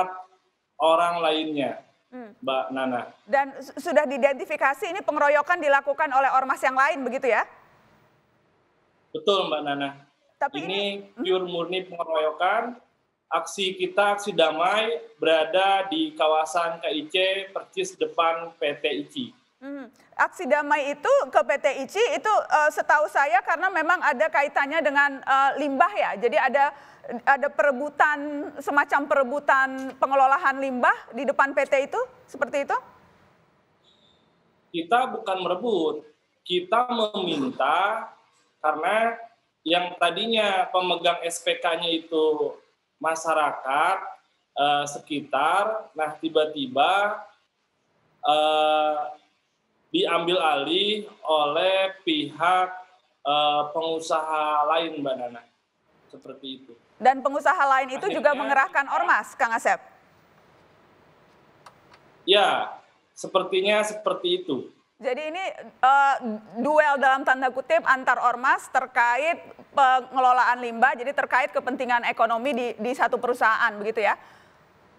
orang lainnya, Mbak Nana. Dan sudah diidentifikasi ini pengeroyokan dilakukan oleh ormas yang lain begitu ya? Betul, Mbak Nana. Tapi ini pure murni pengeroyokan. Aksi kita, aksi damai, berada di kawasan KIC, persis depan PT ICI. Aksi damai itu ke PT ICI itu setahu saya karena memang ada kaitannya dengan limbah ya. Jadi ada perebutan, semacam perebutan pengelolaan limbah di depan PT itu, seperti itu? Kita bukan merebut, kita meminta karena yang tadinya pemegang SPK-nya itu masyarakat sekitar, nah tiba-tiba diambil alih oleh pihak pengusaha lain, Mbak Nana. Seperti itu. Dan pengusaha lain itu juga mengerahkan ormas, Kang Asep? Ya, sepertinya seperti itu. Jadi ini duel dalam tanda kutip antar ormas terkait pengelolaan limbah, jadi terkait kepentingan ekonomi di satu perusahaan, begitu ya.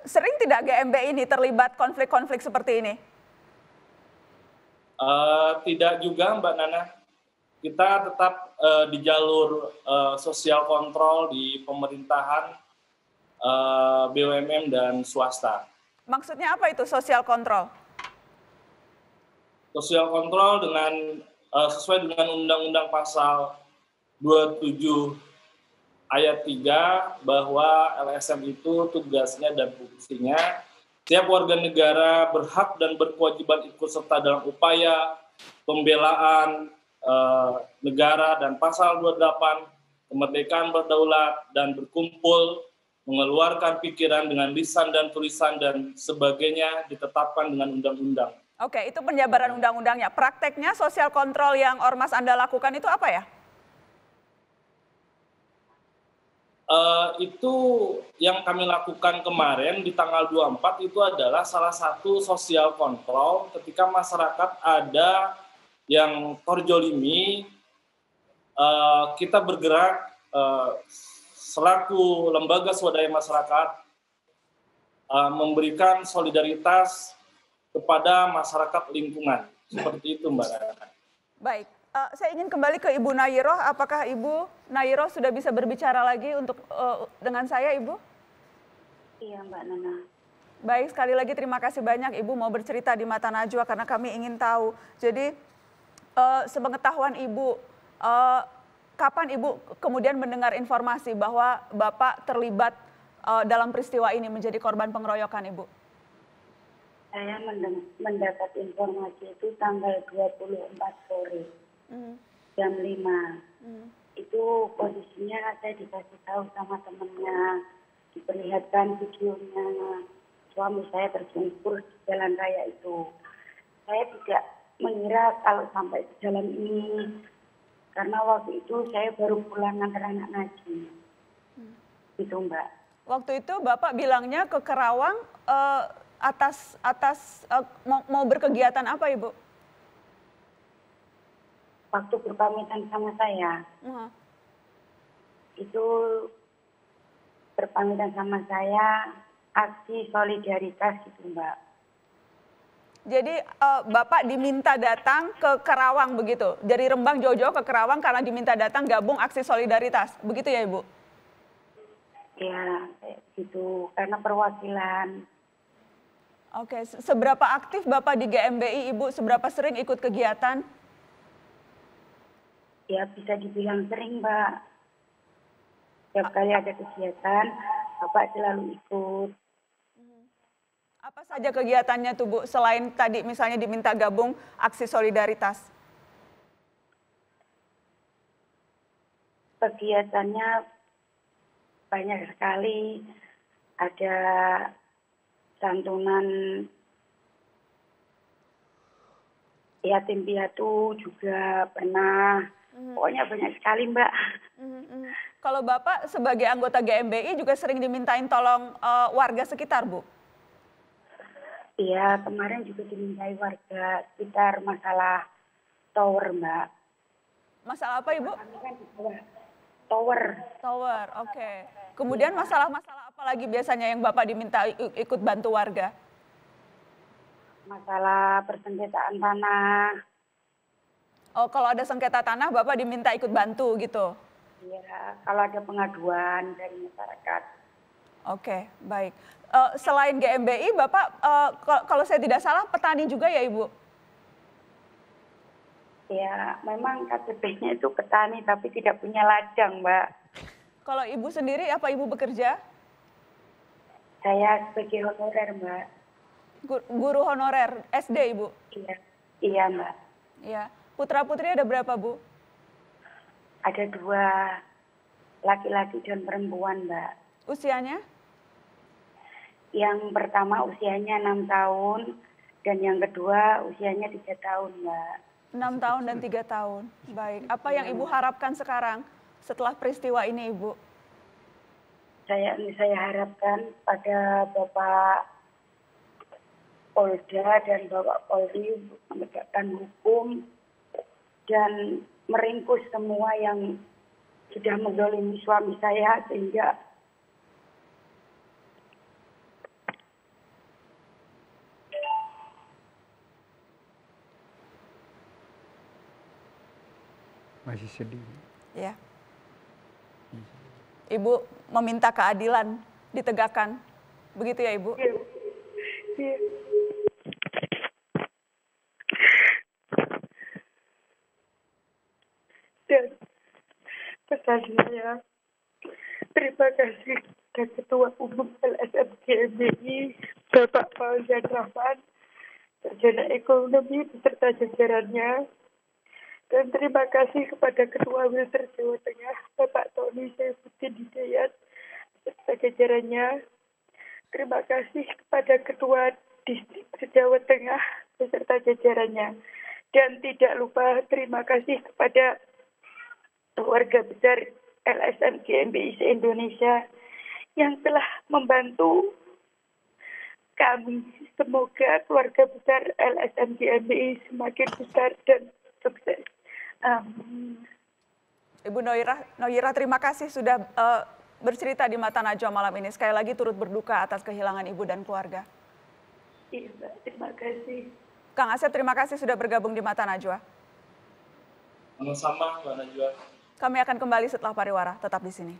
Sering tidak GMBI ini terlibat konflik-konflik seperti ini? Tidak juga, Mbak Nana. Kita tetap di jalur sosial kontrol di pemerintahan, BUMN dan swasta. Maksudnya apa itu sosial kontrol? Sosial kontrol dengan sesuai dengan Undang-Undang Pasal 27 ayat 3 bahwa LSM itu tugasnya dan fungsinya setiap warga negara berhak dan berkewajiban ikut serta dalam upaya pembelaan negara, dan pasal 28 kemerdekaan berdaulat dan berkumpul, mengeluarkan pikiran dengan lisan dan tulisan dan sebagainya ditetapkan dengan undang-undang. Oke, itu penjabaran undang-undangnya. Prakteknya sosial kontrol yang Ormas Anda lakukan itu apa ya? Itu yang kami lakukan kemarin di tanggal 24 itu adalah salah satu sosial kontrol ketika masyarakat ada yang terjolimi, kita bergerak selaku lembaga swadaya masyarakat memberikan solidaritas kepada masyarakat lingkungan. Seperti itu, Mbak Nana. Baik. Saya ingin kembali ke Ibu Nairoh. Apakah Ibu Nairoh sudah bisa berbicara lagi dengan saya, Ibu? Iya, Mbak Nana. Baik, sekali lagi terima kasih banyak Ibu mau bercerita di Mata Najwa karena kami ingin tahu. Jadi, sepengetahuan Ibu, kapan Ibu kemudian mendengar informasi bahwa Bapak terlibat dalam peristiwa ini menjadi korban pengeroyokan, Ibu? Saya mendapat informasi itu tanggal 24 sore. Jam 5. Itu posisinya saya dikasih tahu sama temannya, diperlihatkan videonya suami saya tersungkur di jalan raya itu. Saya tidak mengira kalau sampai di jalan ini, karena waktu itu saya baru pulang ngantar anak ngaji. Gitu, Mbak. Waktu itu Bapak bilangnya ke Kerawang mau berkegiatan apa, Ibu? Waktu berpamitan sama saya, itu berpamitan sama saya aksi solidaritas itu, Mbak. Jadi Bapak diminta datang ke Kerawang begitu? Dari Rembang jauh-jauh ke Kerawang karena diminta datang gabung aksi solidaritas, begitu ya, Ibu? Ya, gitu, karena perwakilan. Oke, seberapa aktif Bapak di GMBI, Ibu? Seberapa sering ikut kegiatan? Ya, bisa dibilang sering, Mbak. Setiap kali ada kegiatan, Bapak selalu ikut. Apa saja kegiatannya tuh, Bu? Selain tadi misalnya diminta gabung aksi solidaritas. Kegiatannya banyak sekali. Ada santunan yatim piatu juga pernah. Pokoknya banyak sekali, Mbak. Kalau Bapak sebagai anggota GMBI juga sering dimintain tolong warga sekitar, Bu? Iya, kemarin juga dimintai warga sekitar masalah tower, Mbak. Masalah apa, Ibu? Tower. Tower, oke. Kemudian masalah-masalah apa lagi biasanya yang Bapak diminta ikut bantu warga? Masalah persengketaan tanah. Oh, kalau ada sengketa tanah, Bapak diminta ikut bantu gitu? Iya, kalau ada pengaduan dari masyarakat. Oke, baik. Selain GMBI, Bapak, kalau saya tidak salah, petani juga ya, Ibu? Ya, memang KTP-nya itu petani, tapi tidak punya ladang, Mbak. Kalau Ibu sendiri, apa Ibu bekerja? Saya sebagai honorer, Mbak. Guru honorer SD, Ibu? Iya, Mbak. Iya. Putra-putri ada berapa, Bu? Ada 2, laki-laki dan perempuan, Mbak. Usianya? Yang pertama usianya 6 tahun, dan yang kedua usianya 3 tahun, Mbak. 6 tahun dan 3 tahun. Baik. Apa yang Ibu harapkan sekarang setelah peristiwa ini, Ibu? Saya harapkan pada Bapak Polda dan Bapak Polri menegakkan hukum dan meringkus semua yang sudah menzalimi suami saya sehingga masih sedih. Ya. Ibu meminta keadilan ditegakkan. Begitu ya, Ibu? Iya. Dan pesan saya, terima kasih kepada Ketua Umum LSM GMBI, Bapak Fauzan Rahman, Sarjana Ekonomi beserta jajarannya. Dan terima kasih kepada Ketua Wilter Jawa Tengah, Bapak Tony Saifuddin Hidayat, beserta jajarannya. Terima kasih kepada Ketua Distrik Jawa Tengah, beserta jajarannya. Dan tidak lupa terima kasih kepada keluarga besar LSM GMBI se-Indonesia yang telah membantu kami. Semoga keluarga besar LSM GMBI semakin besar dan sukses. Amin. Ibu Noyirah, terima kasih sudah bercerita di Mata Najwa malam ini. Sekali lagi turut berduka atas kehilangan ibu dan keluarga. Iya, Mbak. Terima kasih. Kang Asep, terima kasih sudah bergabung di Mata Najwa. Sama-sama, Mbak Najwa. Kami akan kembali setelah pariwara. Tetap di sini.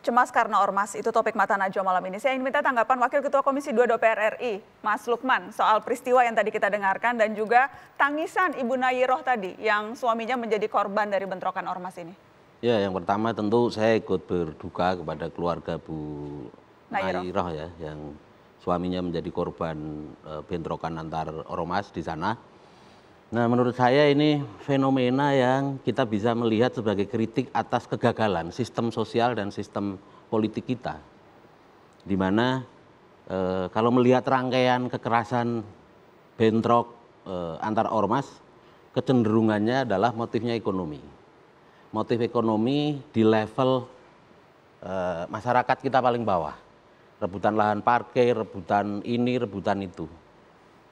Cemas karena ormas, itu topik Mata Najwa malam ini. Saya ingin minta tanggapan Wakil Ketua Komisi 2 DPR RI, Mas Lukman, soal peristiwa yang tadi kita dengarkan dan juga tangisan Ibu Nayiroh tadi yang suaminya menjadi korban dari bentrokan ormas ini. Ya, yang pertama tentu saya ikut berduka kepada keluarga Bu Nayiroh ya, yang suaminya menjadi korban bentrokan antar ormas di sana. Nah, menurut saya ini fenomena yang kita bisa melihat sebagai kritik atas kegagalan sistem sosial dan sistem politik kita. Di mana kalau melihat rangkaian kekerasan bentrok antar ormas, kecenderungannya adalah motifnya ekonomi. Motif ekonomi di level masyarakat kita paling bawah. Rebutan lahan parkir, rebutan ini, rebutan itu.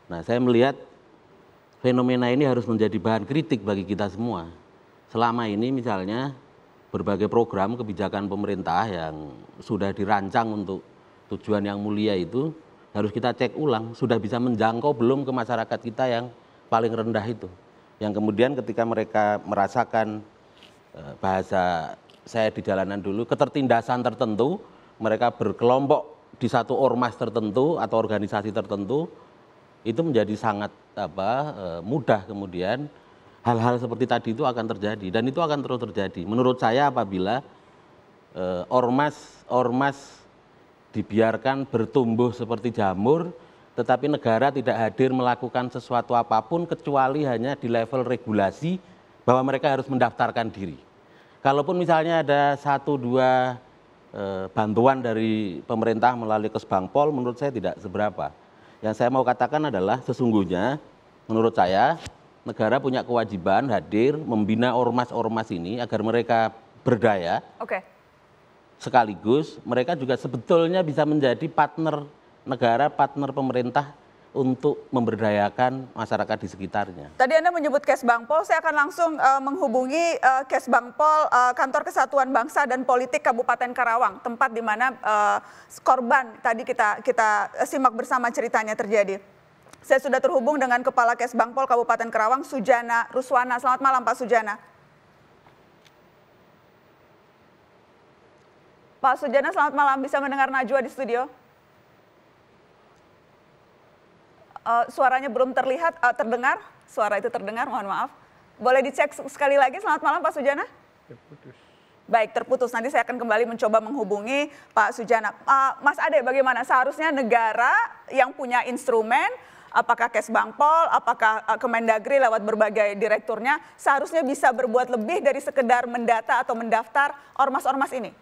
Nah, saya melihat fenomena ini harus menjadi bahan kritik bagi kita semua. Selama ini misalnya berbagai program kebijakan pemerintah yang sudah dirancang untuk tujuan yang mulia itu harus kita cek ulang, sudah bisa menjangkau belum ke masyarakat kita yang paling rendah itu. Yang kemudian ketika mereka merasakan bahasa saya di jalanan dulu, ketertindasan tertentu, mereka berkelompok di satu ormas tertentu atau organisasi tertentu, itu menjadi sangat mudah kemudian hal-hal seperti tadi itu akan terjadi dan itu akan terus terjadi. Menurut saya apabila ormas dibiarkan bertumbuh seperti jamur, tetapi negara tidak hadir melakukan sesuatu apapun kecuali hanya di level regulasi bahwa mereka harus mendaftarkan diri. Kalaupun misalnya ada 1-2 bantuan dari pemerintah melalui Kesbangpol, menurut saya tidak seberapa. Yang saya mau katakan adalah sesungguhnya menurut saya negara punya kewajiban hadir membina ormas-ormas ini agar mereka berdaya. Oke. Sekaligus mereka juga sebetulnya bisa menjadi partner negara, partner pemerintah untuk memberdayakan masyarakat di sekitarnya. Tadi Anda menyebut Kesbangpol, saya akan langsung menghubungi Kesbangpol, Kantor Kesatuan Bangsa dan Politik Kabupaten Karawang, tempat di mana korban tadi kita simak bersama ceritanya terjadi. Saya sudah terhubung dengan Kepala Kesbangpol Kabupaten Karawang, Sujana Ruswana. Selamat malam Pak Sujana. Pak Sujana, selamat malam. Bisa mendengar Najwa di studio? Suaranya belum terlihat, terdengar. Suara itu terdengar, mohon maaf. Boleh dicek sekali lagi. Selamat malam Pak Sujana. Terputus. Baik, terputus. Nanti saya akan kembali mencoba menghubungi Pak Sujana. Mas Ade, bagaimana seharusnya negara yang punya instrumen, apakah Kesbangpol, apakah Kemendagri lewat berbagai direkturnya, seharusnya bisa berbuat lebih dari sekedar mendata atau mendaftar ormas-ormas ini?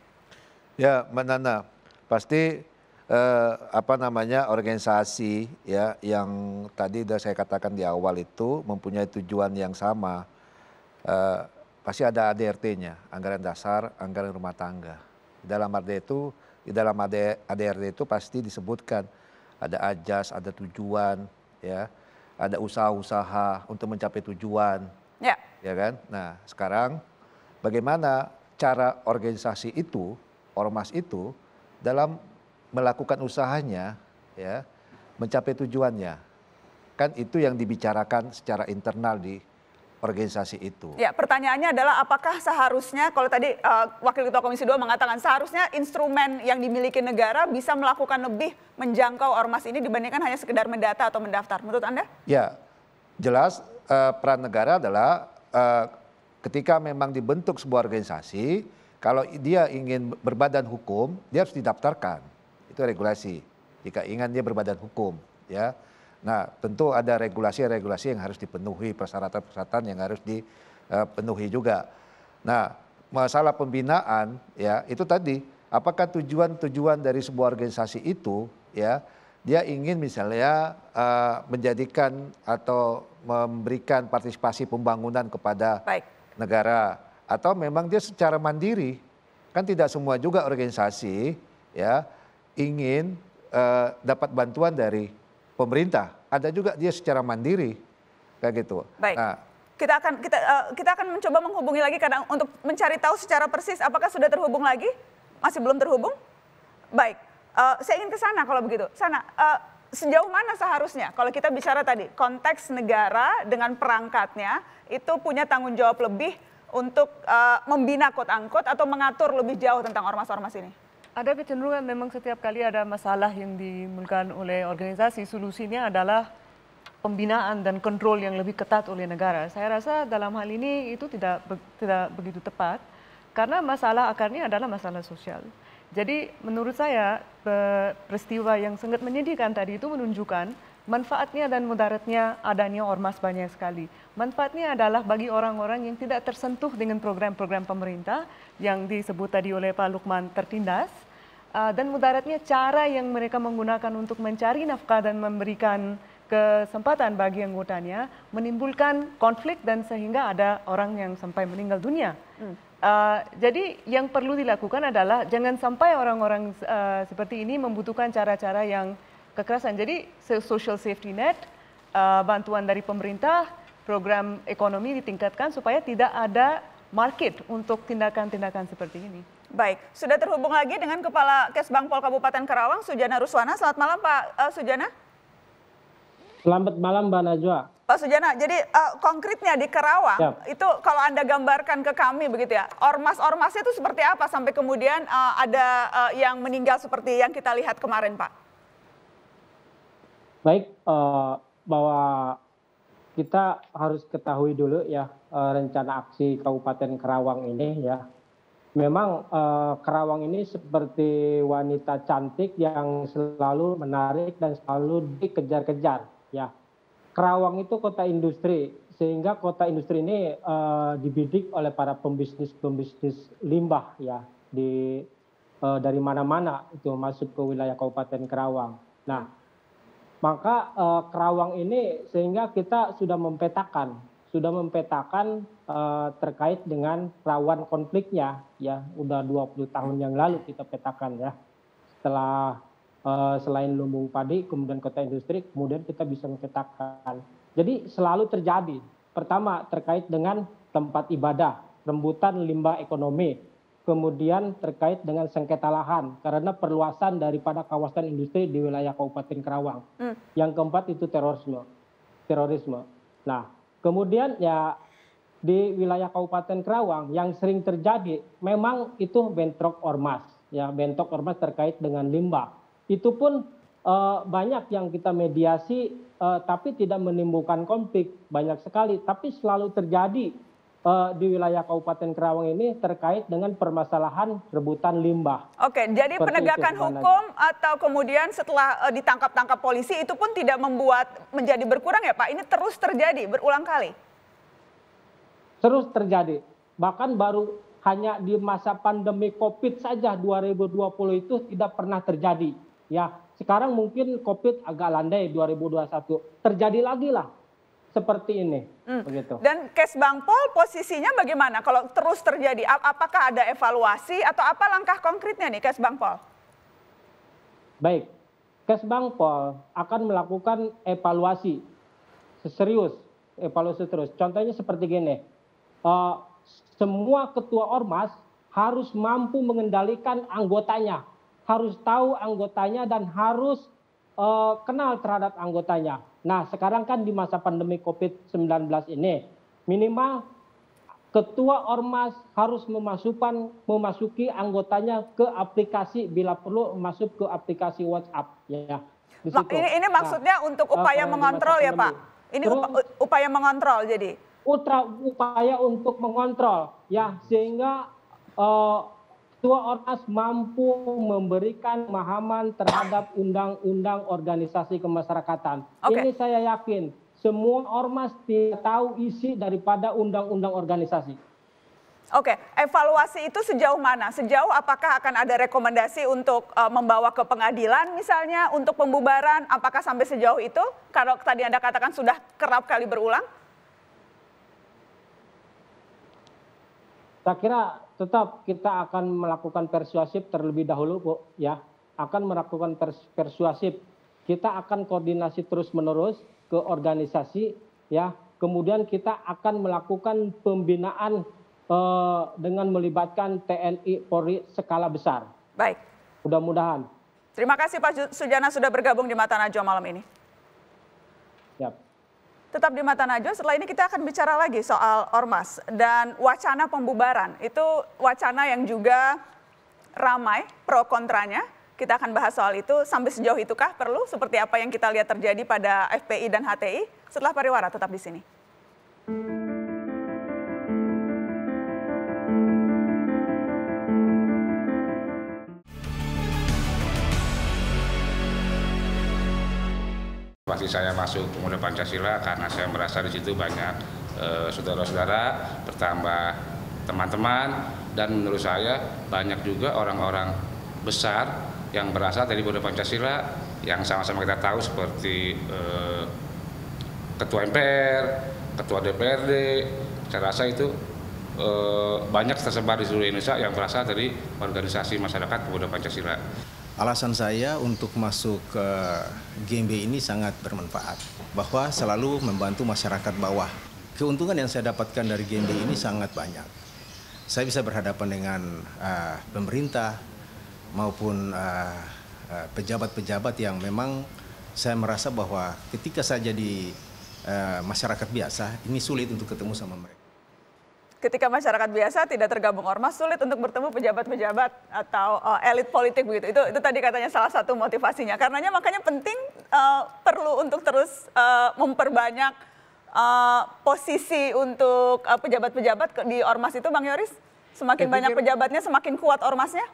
Ya, Mbak Nana, pasti organisasi ya yang tadi sudah saya katakan di awal itu mempunyai tujuan yang sama. Pasti ada ADRT-nya, anggaran dasar, anggaran rumah tangga. Di dalam ADRT itu pasti disebutkan ada ajas, ada tujuan, ya, ada usaha-usaha untuk mencapai tujuan, ya kan? Nah, sekarang bagaimana cara organisasi itu, ormas itu dalam melakukan usahanya, ya, mencapai tujuannya. Kan itu yang dibicarakan secara internal di organisasi itu. Ya, pertanyaannya adalah apakah seharusnya, kalau tadi Wakil Ketua Komisi 2 mengatakan seharusnya instrumen yang dimiliki negara bisa melakukan lebih menjangkau ormas ini dibandingkan hanya sekedar mendata atau mendaftar. Menurut Anda? Ya, jelas peran negara adalah ketika memang dibentuk sebuah organisasi, kalau dia ingin berbadan hukum, dia harus didaftarkan. Itu regulasi. Jika ingin dia berbadan hukum, ya. Nah, tentu ada regulasi-regulasi yang harus dipenuhi, persyaratan-persyaratan yang harus dipenuhi juga. Nah, masalah pembinaan ya itu tadi, apakah tujuan-tujuan dari sebuah organisasi itu ya dia ingin misalnya menjadikan atau memberikan partisipasi pembangunan kepada negara, atau memang dia secara mandiri. Kan tidak semua juga organisasi ya ingin dapat bantuan dari pemerintah. Ada juga dia secara mandiri kayak gitu. Baik. Nah, kita akan mencoba menghubungi lagi karena untuk mencari tahu secara persis apakah sudah terhubung lagi? Masih belum terhubung? Baik. Saya ingin ke sana kalau begitu. Sana, sejauh mana seharusnya kalau kita bicara tadi konteks negara dengan perangkatnya itu punya tanggung jawab lebih untuk membina quote-unquote atau mengatur lebih jauh tentang ormas-ormas ini? Ada kecenderungan memang setiap kali ada masalah yang dimulakan oleh organisasi, solusinya adalah pembinaan dan kontrol yang lebih ketat oleh negara. Saya rasa dalam hal ini itu tidak begitu tepat karena masalah akarnya adalah masalah sosial. Jadi menurut saya peristiwa yang sangat menyedihkan tadi itu menunjukkan manfaatnya dan mudaratnya adanya ormas banyak sekali. Manfaatnya adalah bagi orang-orang yang tidak tersentuh dengan program-program pemerintah yang disebut tadi oleh Pak Lukman tertindas. Dan mudaratnya cara yang mereka menggunakan untuk mencari nafkah dan memberikan kesempatan bagi anggotanya menimbulkan konflik dan sehingga ada orang yang sampai meninggal dunia. Jadi yang perlu dilakukan adalah jangan sampai orang-orang seperti ini membutuhkan cara-cara yang kekerasan. Jadi social safety net, bantuan dari pemerintah, program ekonomi ditingkatkan supaya tidak ada market untuk tindakan-tindakan seperti ini. Baik, sudah terhubung lagi dengan Kepala Kesbangpol Kabupaten Karawang, Sujana Ruswana. Selamat malam Pak Sujana. Selamat malam Mbak Najwa. Pak Sujana, jadi konkretnya di Karawang, itu kalau Anda gambarkan ke kami begitu ya, ormas-ormasnya itu seperti apa sampai kemudian ada yang meninggal seperti yang kita lihat kemarin Pak? Baik, bahwa kita harus ketahui dulu ya rencana aksi Kabupaten Karawang ini ya. Memang Karawang ini seperti wanita cantik yang selalu menarik dan selalu dikejar-kejar ya. Karawang itu kota industri, sehingga kota industri ini dibidik oleh para pembisnis limbah ya dari mana-mana itu masuk ke wilayah Kabupaten Karawang. Nah, maka Karawang ini sehingga kita sudah mempetakan terkait dengan rawan konfliknya ya, udah 20 tahun yang lalu kita petakan ya. Setelah selain lumbung padi, kemudian kota industri, kemudian kita bisa memetakan. Jadi selalu terjadi. Pertama terkait dengan tempat ibadah, rembutan limbah ekonomi. Kemudian terkait dengan sengketa lahan karena perluasan daripada kawasan industri di wilayah Kabupaten Karawang. Yang keempat itu terorisme. Nah, kemudian ya di wilayah Kabupaten Karawang yang sering terjadi memang itu bentrok ormas. Ya, bentrok ormas terkait dengan limbah. Itu pun banyak yang kita mediasi tapi tidak menimbulkan konflik, banyak sekali. Tapi selalu terjadi di wilayah Kabupaten Karawang ini terkait dengan permasalahan rebutan limbah. Oke, jadi seperti penegakan hukum atau kemudian setelah ditangkap-tangkap polisi itu pun tidak membuat menjadi berkurang ya Pak? Ini terus terjadi berulang kali? Terus terjadi. Bahkan baru hanya di masa pandemi COVID saja 2020 itu tidak pernah terjadi. Ya, sekarang mungkin COVID agak landai 2021. Terjadi lagi lah seperti ini. Begitu. Dan Kesbangpol posisinya bagaimana kalau terus terjadi? Apakah ada evaluasi atau apa langkah konkretnya nih Kesbangpol? Baik, Kesbangpol akan melakukan evaluasi serius. Contohnya seperti gini, semua ketua ormas harus mampu mengendalikan anggotanya. Harus tahu anggotanya dan harus kenal terhadap anggotanya. Nah, sekarang kan di masa pandemi COVID-19 ini, minimal ketua ormas harus memasuki anggotanya ke aplikasi, bila perlu masuk ke aplikasi WhatsApp. Ya, di situ. Ini maksudnya untuk upaya mengontrol ya Pak? Ini upaya mengontrol jadi? Upaya untuk mengontrol, ya, sehingga Ketua Ormas mampu memberikan pemahaman terhadap undang-undang organisasi kemasyarakatan. Ini saya yakin semua ormas tidak tahu isi daripada undang-undang organisasi. Oke, evaluasi itu sejauh mana? Sejauh apakah akan ada rekomendasi untuk membawa ke pengadilan misalnya untuk pembubaran? Apakah sampai sejauh itu? Kalau tadi Anda katakan sudah kerap kali berulang? Saya kira tetap kita akan melakukan persuasif terlebih dahulu, Bu, ya. Akan melakukan persuasif. Kita akan koordinasi terus-menerus ke organisasi, ya. Kemudian kita akan melakukan pembinaan dengan melibatkan TNI Polri skala besar. Baik. Mudah-mudahan. Terima kasih Pak Sujana sudah bergabung di Mata Najwa malam ini. Siap. Tetap di Mata Najwa, setelah ini kita akan bicara lagi soal ormas dan wacana pembubaran. Itu wacana yang juga ramai pro kontranya. Kita akan bahas soal itu. Sampai sejauh itukah perlu? Seperti apa yang kita lihat terjadi pada FPI dan HTI? Setelah pariwara, tetap di sini. Pasti saya masuk Pemuda Pancasila karena saya merasa di situ banyak saudara-saudara, bertambah teman-teman, dan menurut saya banyak juga orang-orang besar yang berasal dari Pemuda Pancasila yang sama-sama kita tahu seperti Ketua MPR, Ketua DPRD. Saya rasa itu banyak tersebar di seluruh Indonesia yang berasal dari organisasi masyarakat Pemuda Pancasila. Alasan saya untuk masuk ke GMB ini sangat bermanfaat, bahwa selalu membantu masyarakat bawah. Keuntungan yang saya dapatkan dari GMB ini sangat banyak. Saya bisa berhadapan dengan pemerintah maupun pejabat-pejabat yang memang saya merasa bahwa ketika saya jadi masyarakat biasa, ini sulit untuk ketemu sama mereka. Ketika masyarakat biasa tidak tergabung ormas, sulit untuk bertemu pejabat-pejabat atau elit politik begitu. Itu tadi katanya salah satu motivasinya. Karenanya makanya penting perlu untuk terus memperbanyak posisi untuk pejabat-pejabat di ormas itu, Bang Yoris. Semakin banyak pejabatnya, semakin kuat ormasnya.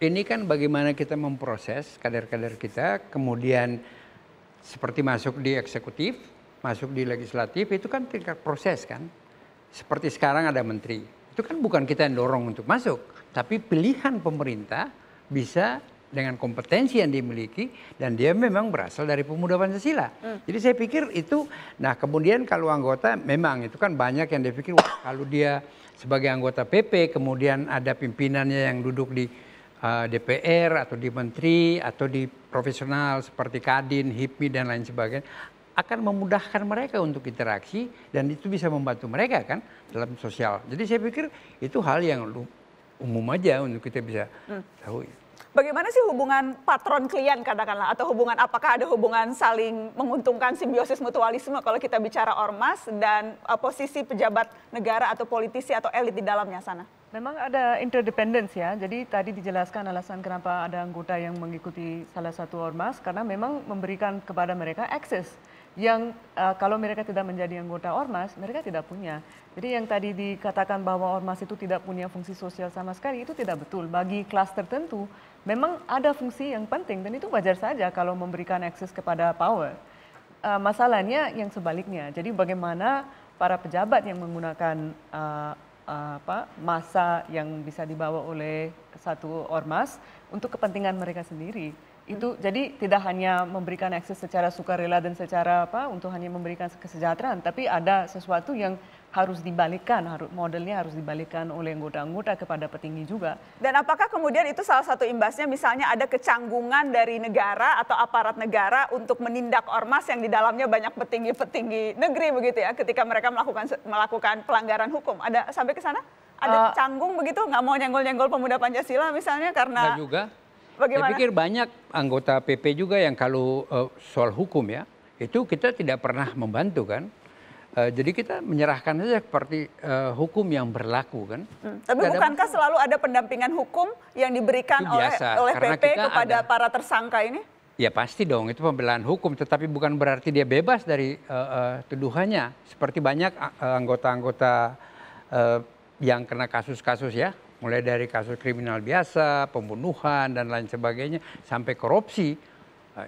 Ini kan bagaimana kita memproses kader-kader kita, kemudian seperti masuk di eksekutif, masuk di legislatif, itu kan tingkat proses kan. Seperti sekarang ada menteri, itu kan bukan kita yang dorong untuk masuk, tapi pilihan pemerintah bisa dengan kompetensi yang dimiliki dan dia memang berasal dari Pemuda Pancasila. Jadi saya pikir itu, nah kemudian kalau anggota memang itu kan banyak yang dia pikir, wah kalau dia sebagai anggota PP kemudian ada pimpinannya yang duduk di DPR atau di menteri atau di profesional seperti Kadin, HIPMI dan lain sebagainya, akan memudahkan mereka untuk interaksi dan itu bisa membantu mereka kan dalam sosial. Jadi saya pikir itu hal yang umum aja untuk kita bisa tahu. Bagaimana sih hubungan patron klien katakanlah, atau hubungan apakah ada hubungan saling menguntungkan, simbiosis mutualisme kalau kita bicara ormas dan posisi pejabat negara atau politisi atau elit di dalamnya sana? Memang ada interdependence ya, jadi tadi dijelaskan alasan kenapa ada anggota yang mengikuti salah satu ormas, karena memang memberikan kepada mereka akses yang kalau mereka tidak menjadi anggota ormas, mereka tidak punya. Jadi yang tadi dikatakan bahwa ormas itu tidak punya fungsi sosial sama sekali, itu tidak betul. Bagi kelas tertentu, memang ada fungsi yang penting dan itu wajar saja kalau memberikan akses kepada power. Masalahnya yang sebaliknya, jadi bagaimana para pejabat yang menggunakan massa yang bisa dibawa oleh satu ormas untuk kepentingan mereka sendiri. Itu jadi tidak hanya memberikan akses secara sukarela dan secara untuk hanya memberikan kesejahteraan, tapi ada sesuatu yang harus dibalikkan, modelnya harus dibalikkan oleh anggota-anggota kepada petinggi juga. Dan apakah kemudian itu salah satu imbasnya misalnya ada kecanggungan dari negara atau aparat negara untuk menindak ormas yang di dalamnya banyak petinggi-petinggi negeri begitu ya, ketika mereka melakukan pelanggaran hukum? Ada sampai ke sana? Ada canggung begitu, nggak mau nyenggol-nyenggol Pemuda Pancasila misalnya karena... Nggak juga. Bagaimana? Saya pikir banyak anggota PP juga yang kalau soal hukum ya, itu kita tidak pernah membantu kan. Jadi kita menyerahkan saja seperti hukum yang berlaku kan. Tapi bukankah selalu ada pendampingan hukum yang diberikan oleh PP kepada para tersangka ini? Ya pasti dong, itu pembelaan hukum, tetapi bukan berarti dia bebas dari tuduhannya. Seperti banyak anggota-anggota yang kena kasus-kasus ya, mulai dari kasus kriminal biasa, pembunuhan dan lain sebagainya, sampai korupsi,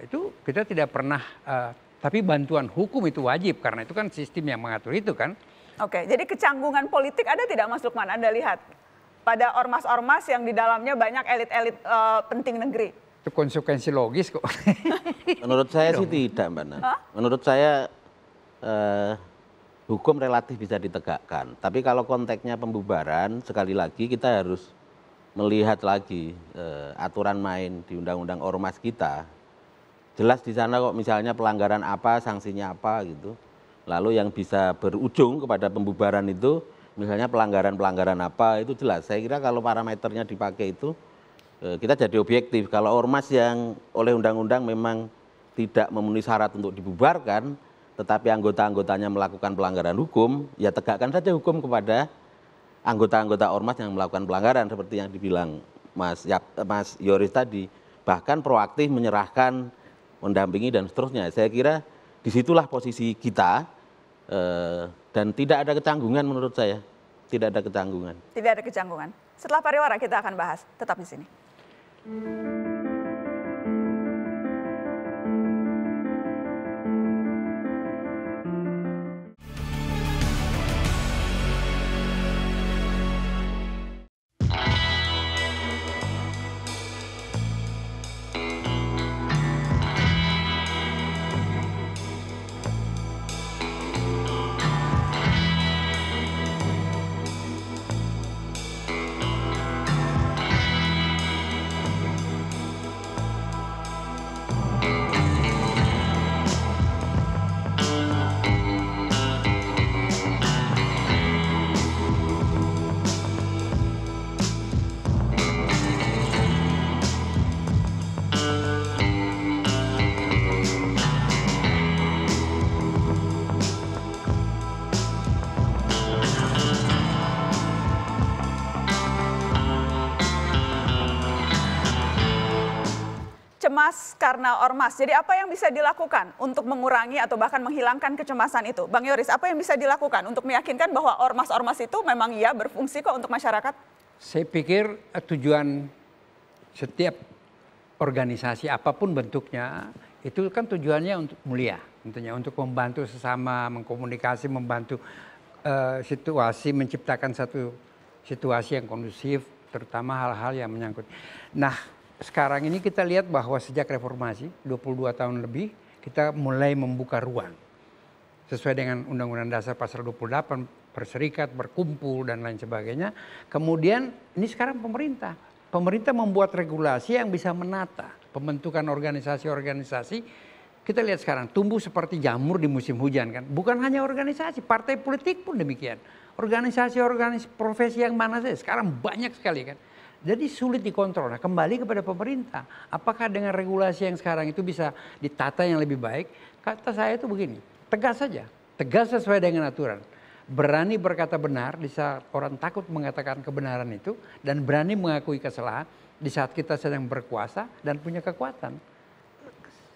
itu kita tidak pernah, tapi bantuan hukum itu wajib karena itu kan sistem yang mengatur itu kan. Oke, jadi kecanggungan politik ada tidak Mas Lukman? Anda lihat pada ormas-ormas yang di dalamnya banyak elit-elit penting negeri. Itu konsekuensi logis kok. Menurut saya sih tidak, Mbak Nana. Menurut saya hukum relatif bisa ditegakkan. Tapi kalau konteksnya pembubaran, sekali lagi kita harus melihat lagi aturan main di undang-undang ormas kita. Jelas di sana kok misalnya pelanggaran apa, sanksinya apa gitu. Lalu yang bisa berujung kepada pembubaran itu, misalnya pelanggaran-pelanggaran apa, itu jelas. Saya kira kalau parameternya dipakai itu, kita jadi objektif. Kalau ormas yang oleh undang-undang memang tidak memenuhi syarat untuk dibubarkan, tetapi anggota-anggotanya melakukan pelanggaran hukum, ya tegakkan saja hukum kepada anggota-anggota ormas yang melakukan pelanggaran, seperti yang dibilang Mas Yoris tadi. Bahkan proaktif menyerahkan, mendampingi dan seterusnya. Saya kira disitulah posisi kita dan tidak ada kecanggungan menurut saya. Tidak ada kecanggungan. Tidak ada kecanggungan. Setelah pariwara kita akan bahas. Tetap di sini. Cemas karena ormas. Jadi apa yang bisa dilakukan untuk mengurangi atau bahkan menghilangkan kecemasan itu? Bang Yoris, apa yang bisa dilakukan untuk meyakinkan bahwa ormas-ormas itu memang iya berfungsi kok untuk masyarakat? Saya pikir tujuan setiap organisasi apapun bentuknya, itu kan tujuannya untuk mulia. Tentunya untuk membantu sesama, mengkomunikasi, membantu situasi, menciptakan satu situasi yang kondusif, terutama hal-hal yang menyangkut. Nah, sekarang ini kita lihat bahwa sejak reformasi 22 tahun lebih kita mulai membuka ruang sesuai dengan Undang-Undang Dasar Pasal 28, berserikat, berkumpul dan lain sebagainya. Kemudian ini sekarang pemerintah membuat regulasi yang bisa menata pembentukan organisasi-organisasi. Kita lihat sekarang tumbuh seperti jamur di musim hujan kan. Bukan hanya organisasi, partai politik pun demikian. Organisasi profesi yang mana saja sekarang banyak sekali kan. Jadi sulit dikontrol. Nah, kembali kepada pemerintah. Apakah dengan regulasi yang sekarang itu bisa ditata yang lebih baik? Kata saya itu begini, tegas saja. Tegas sesuai dengan aturan. Berani berkata benar di saat orang takut mengatakan kebenaran itu. Dan berani mengakui kesalahan di saat kita sedang berkuasa dan punya kekuatan.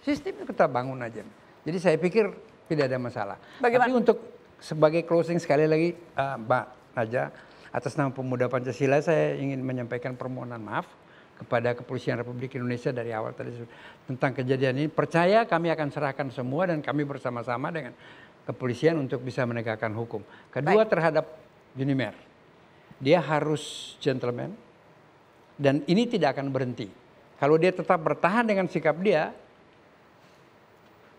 Sistemnya kita bangun aja. Jadi saya pikir tidak ada masalah. Bagaimana? Tapi untuk sebagai closing sekali lagi Mbak Naja, atas nama Pemuda Pancasila saya ingin menyampaikan permohonan maaf kepada Kepolisian Republik Indonesia dari awal tadi tentang kejadian ini. Percaya kami akan serahkan semua dan kami bersama-sama dengan kepolisian untuk bisa menegakkan hukum. Kedua, terhadap Junimer, dia harus gentleman dan ini tidak akan berhenti. Kalau dia tetap bertahan dengan sikap dia,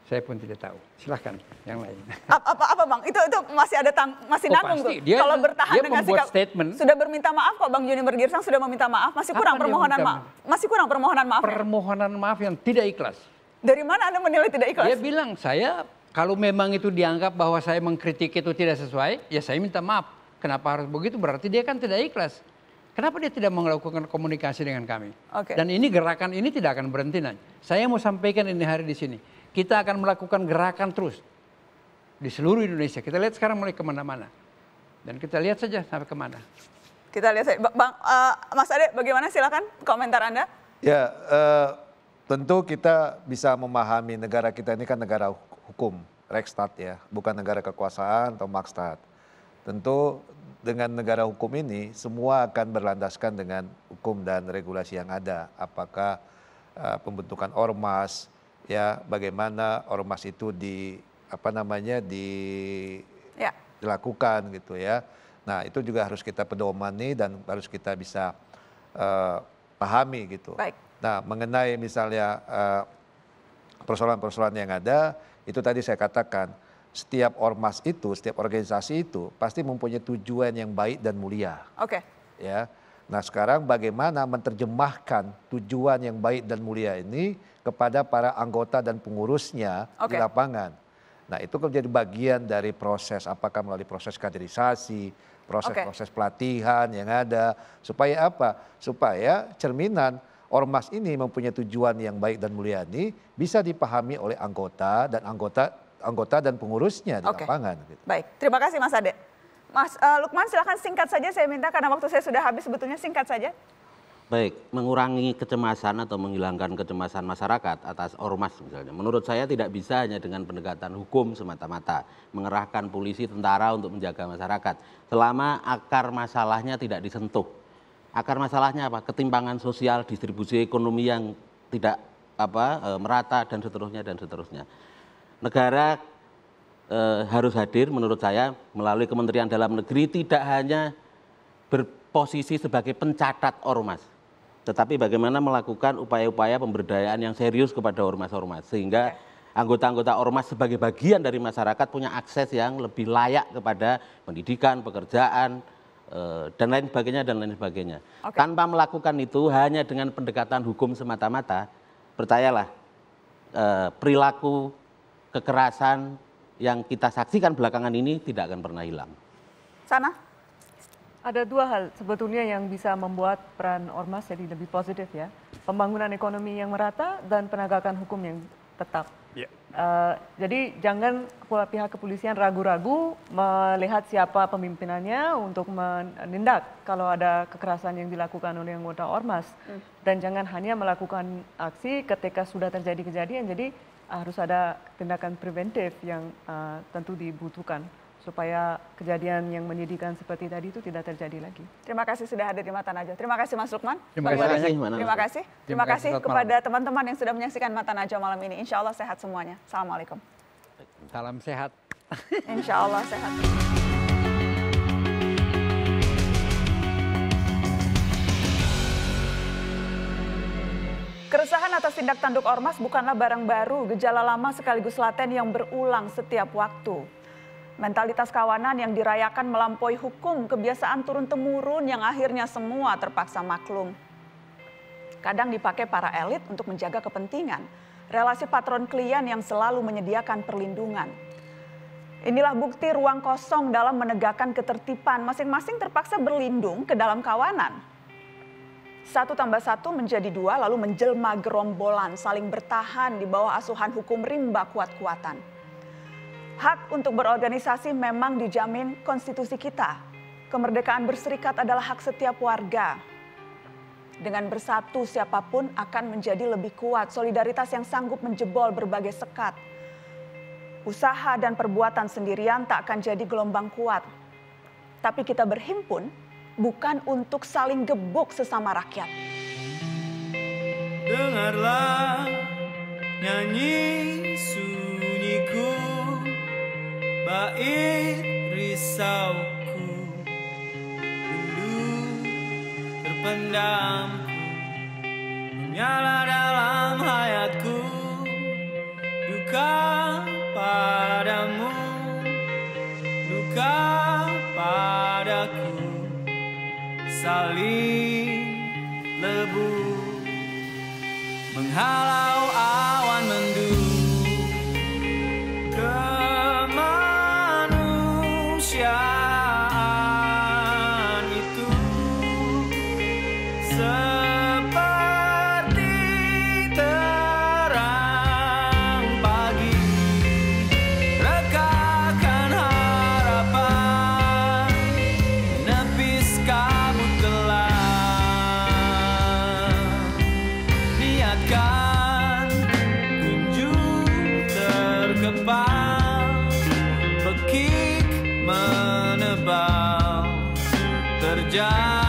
saya pun tidak tahu. Silahkan yang lain. Apa Bang? Itu masih ada masih nanggung tuh. Kalau bertahan dengan sikap statement. Sudah berminta maaf kok Bang Junimer Girsang sudah meminta maaf. Masih kurang permohonan maaf. Masih kurang permohonan maaf. Permohonan maaf yang tidak ikhlas. Dari mana Anda menilai tidak ikhlas? Dia bilang saya kalau memang itu dianggap bahwa saya mengkritik itu tidak sesuai, ya saya minta maaf. Kenapa harus begitu? Berarti dia kan tidak ikhlas. Kenapa dia tidak melakukan komunikasi dengan kami? Dan ini gerakan ini tidak akan berhenti. Saya mau sampaikan ini hari di sini. Kita akan melakukan gerakan terus di seluruh Indonesia. Kita lihat sekarang mulai kemana-mana. Dan kita lihat saja sampai kemana. Kita lihat saja. Bang, Mas Ade bagaimana silakan komentar Anda? Ya, tentu kita bisa memahami negara kita ini kan negara hukum, Rechtsstaat ya. Bukan negara kekuasaan atau Marktstaat. Tentu dengan negara hukum ini semua akan berlandaskan dengan hukum dan regulasi yang ada. Apakah pembentukan ormas, ya bagaimana ormas itu dilakukan gitu ya. Nah itu juga harus kita pedomani dan harus kita bisa pahami gitu. Baik. Nah mengenai misalnya persoalan-persoalan yang ada, itu tadi saya katakan setiap ormas itu, setiap organisasi itu pasti mempunyai tujuan yang baik dan mulia. Oke. Ya. Nah sekarang bagaimana menerjemahkan tujuan yang baik dan mulia ini kepada para anggota dan pengurusnya di lapangan. Nah itu menjadi bagian dari proses, apakah melalui proses kaderisasi, proses-proses pelatihan yang ada. Supaya apa? Supaya cerminan ormas ini mempunyai tujuan yang baik dan mulia ini bisa dipahami oleh anggota dan pengurusnya di lapangan. Gitu. Baik, terima kasih Mas Ade. Mas Lukman silakan singkat saja, saya minta karena waktu saya sudah habis, sebetulnya singkat saja. Baik, mengurangi kecemasan atau menghilangkan kecemasan masyarakat atas ormas misalnya. Menurut saya tidak bisa hanya dengan pendekatan hukum semata-mata. Mengerahkan polisi, tentara untuk menjaga masyarakat. Selama akar masalahnya tidak disentuh. Akar masalahnya apa? Ketimpangan sosial, distribusi ekonomi yang tidak merata dan seterusnya. Negara harus hadir menurut saya melalui Kementerian Dalam Negeri, tidak hanya berposisi sebagai pencatat ormas, tetapi bagaimana melakukan upaya-upaya pemberdayaan yang serius kepada ormas-ormas sehingga anggota-anggota ormas sebagai bagian dari masyarakat punya akses yang lebih layak kepada pendidikan, pekerjaan, dan lain sebagainya. Tanpa melakukan itu hanya dengan pendekatan hukum semata-mata, percayalah perilaku kekerasan yang kita saksikan belakangan ini tidak akan pernah hilang. Sana? Ada dua hal sebetulnya yang bisa membuat peran ormas jadi lebih positif ya. Pembangunan ekonomi yang merata dan penegakan hukum yang tetap. Yeah. Jadi jangan pihak kepolisian ragu-ragu melihat siapa pemimpinannya untuk menindak kalau ada kekerasan yang dilakukan oleh anggota ormas. Dan jangan hanya melakukan aksi ketika sudah terjadi kejadian. Jadi harus ada tindakan preventif yang tentu dibutuhkan supaya kejadian yang menyedihkan seperti tadi itu tidak terjadi lagi. Terima kasih sudah hadir di Mata Najwa. Terima kasih Mas Lukman. Terima kasih kepada teman-teman yang sudah menyaksikan Mata Najwa malam ini. Insya Allah sehat semuanya. Assalamualaikum. Salam sehat. Insya Allah sehat. Keresahan atas tindak tanduk ormas bukanlah barang baru, gejala lama sekaligus laten yang berulang setiap waktu. Mentalitas kawanan yang dirayakan melampaui hukum, kebiasaan turun-temurun yang akhirnya semua terpaksa maklum. Kadang dipakai para elit untuk menjaga kepentingan, relasi patron klien yang selalu menyediakan perlindungan. Inilah bukti ruang kosong dalam menegakkan ketertiban, masing-masing terpaksa berlindung ke dalam kawanan. 1+1 menjadi 2 lalu menjelma gerombolan saling bertahan di bawah asuhan hukum rimba kuat-kuatan. Hak untuk berorganisasi memang dijamin konstitusi kita. Kemerdekaan berserikat adalah hak setiap warga. Dengan bersatu siapapun akan menjadi lebih kuat, solidaritas yang sanggup menjebol berbagai sekat. Usaha dan perbuatan sendirian tak akan jadi gelombang kuat. Tapi kita berhimpun bukan untuk saling gebuk sesama rakyat. Dengarlah nyanyi sunyiku, bait risauku, rindu terpendamku, menyala dalam hayatku, duka padamu, duka padaku. Saling lebu menghalau awan mendung, kemanusiaan itu seperti terang pagi, rekahkan harapan, menepis kabut gelap, niatkan kunjung terkepal, pekik menebal jauh.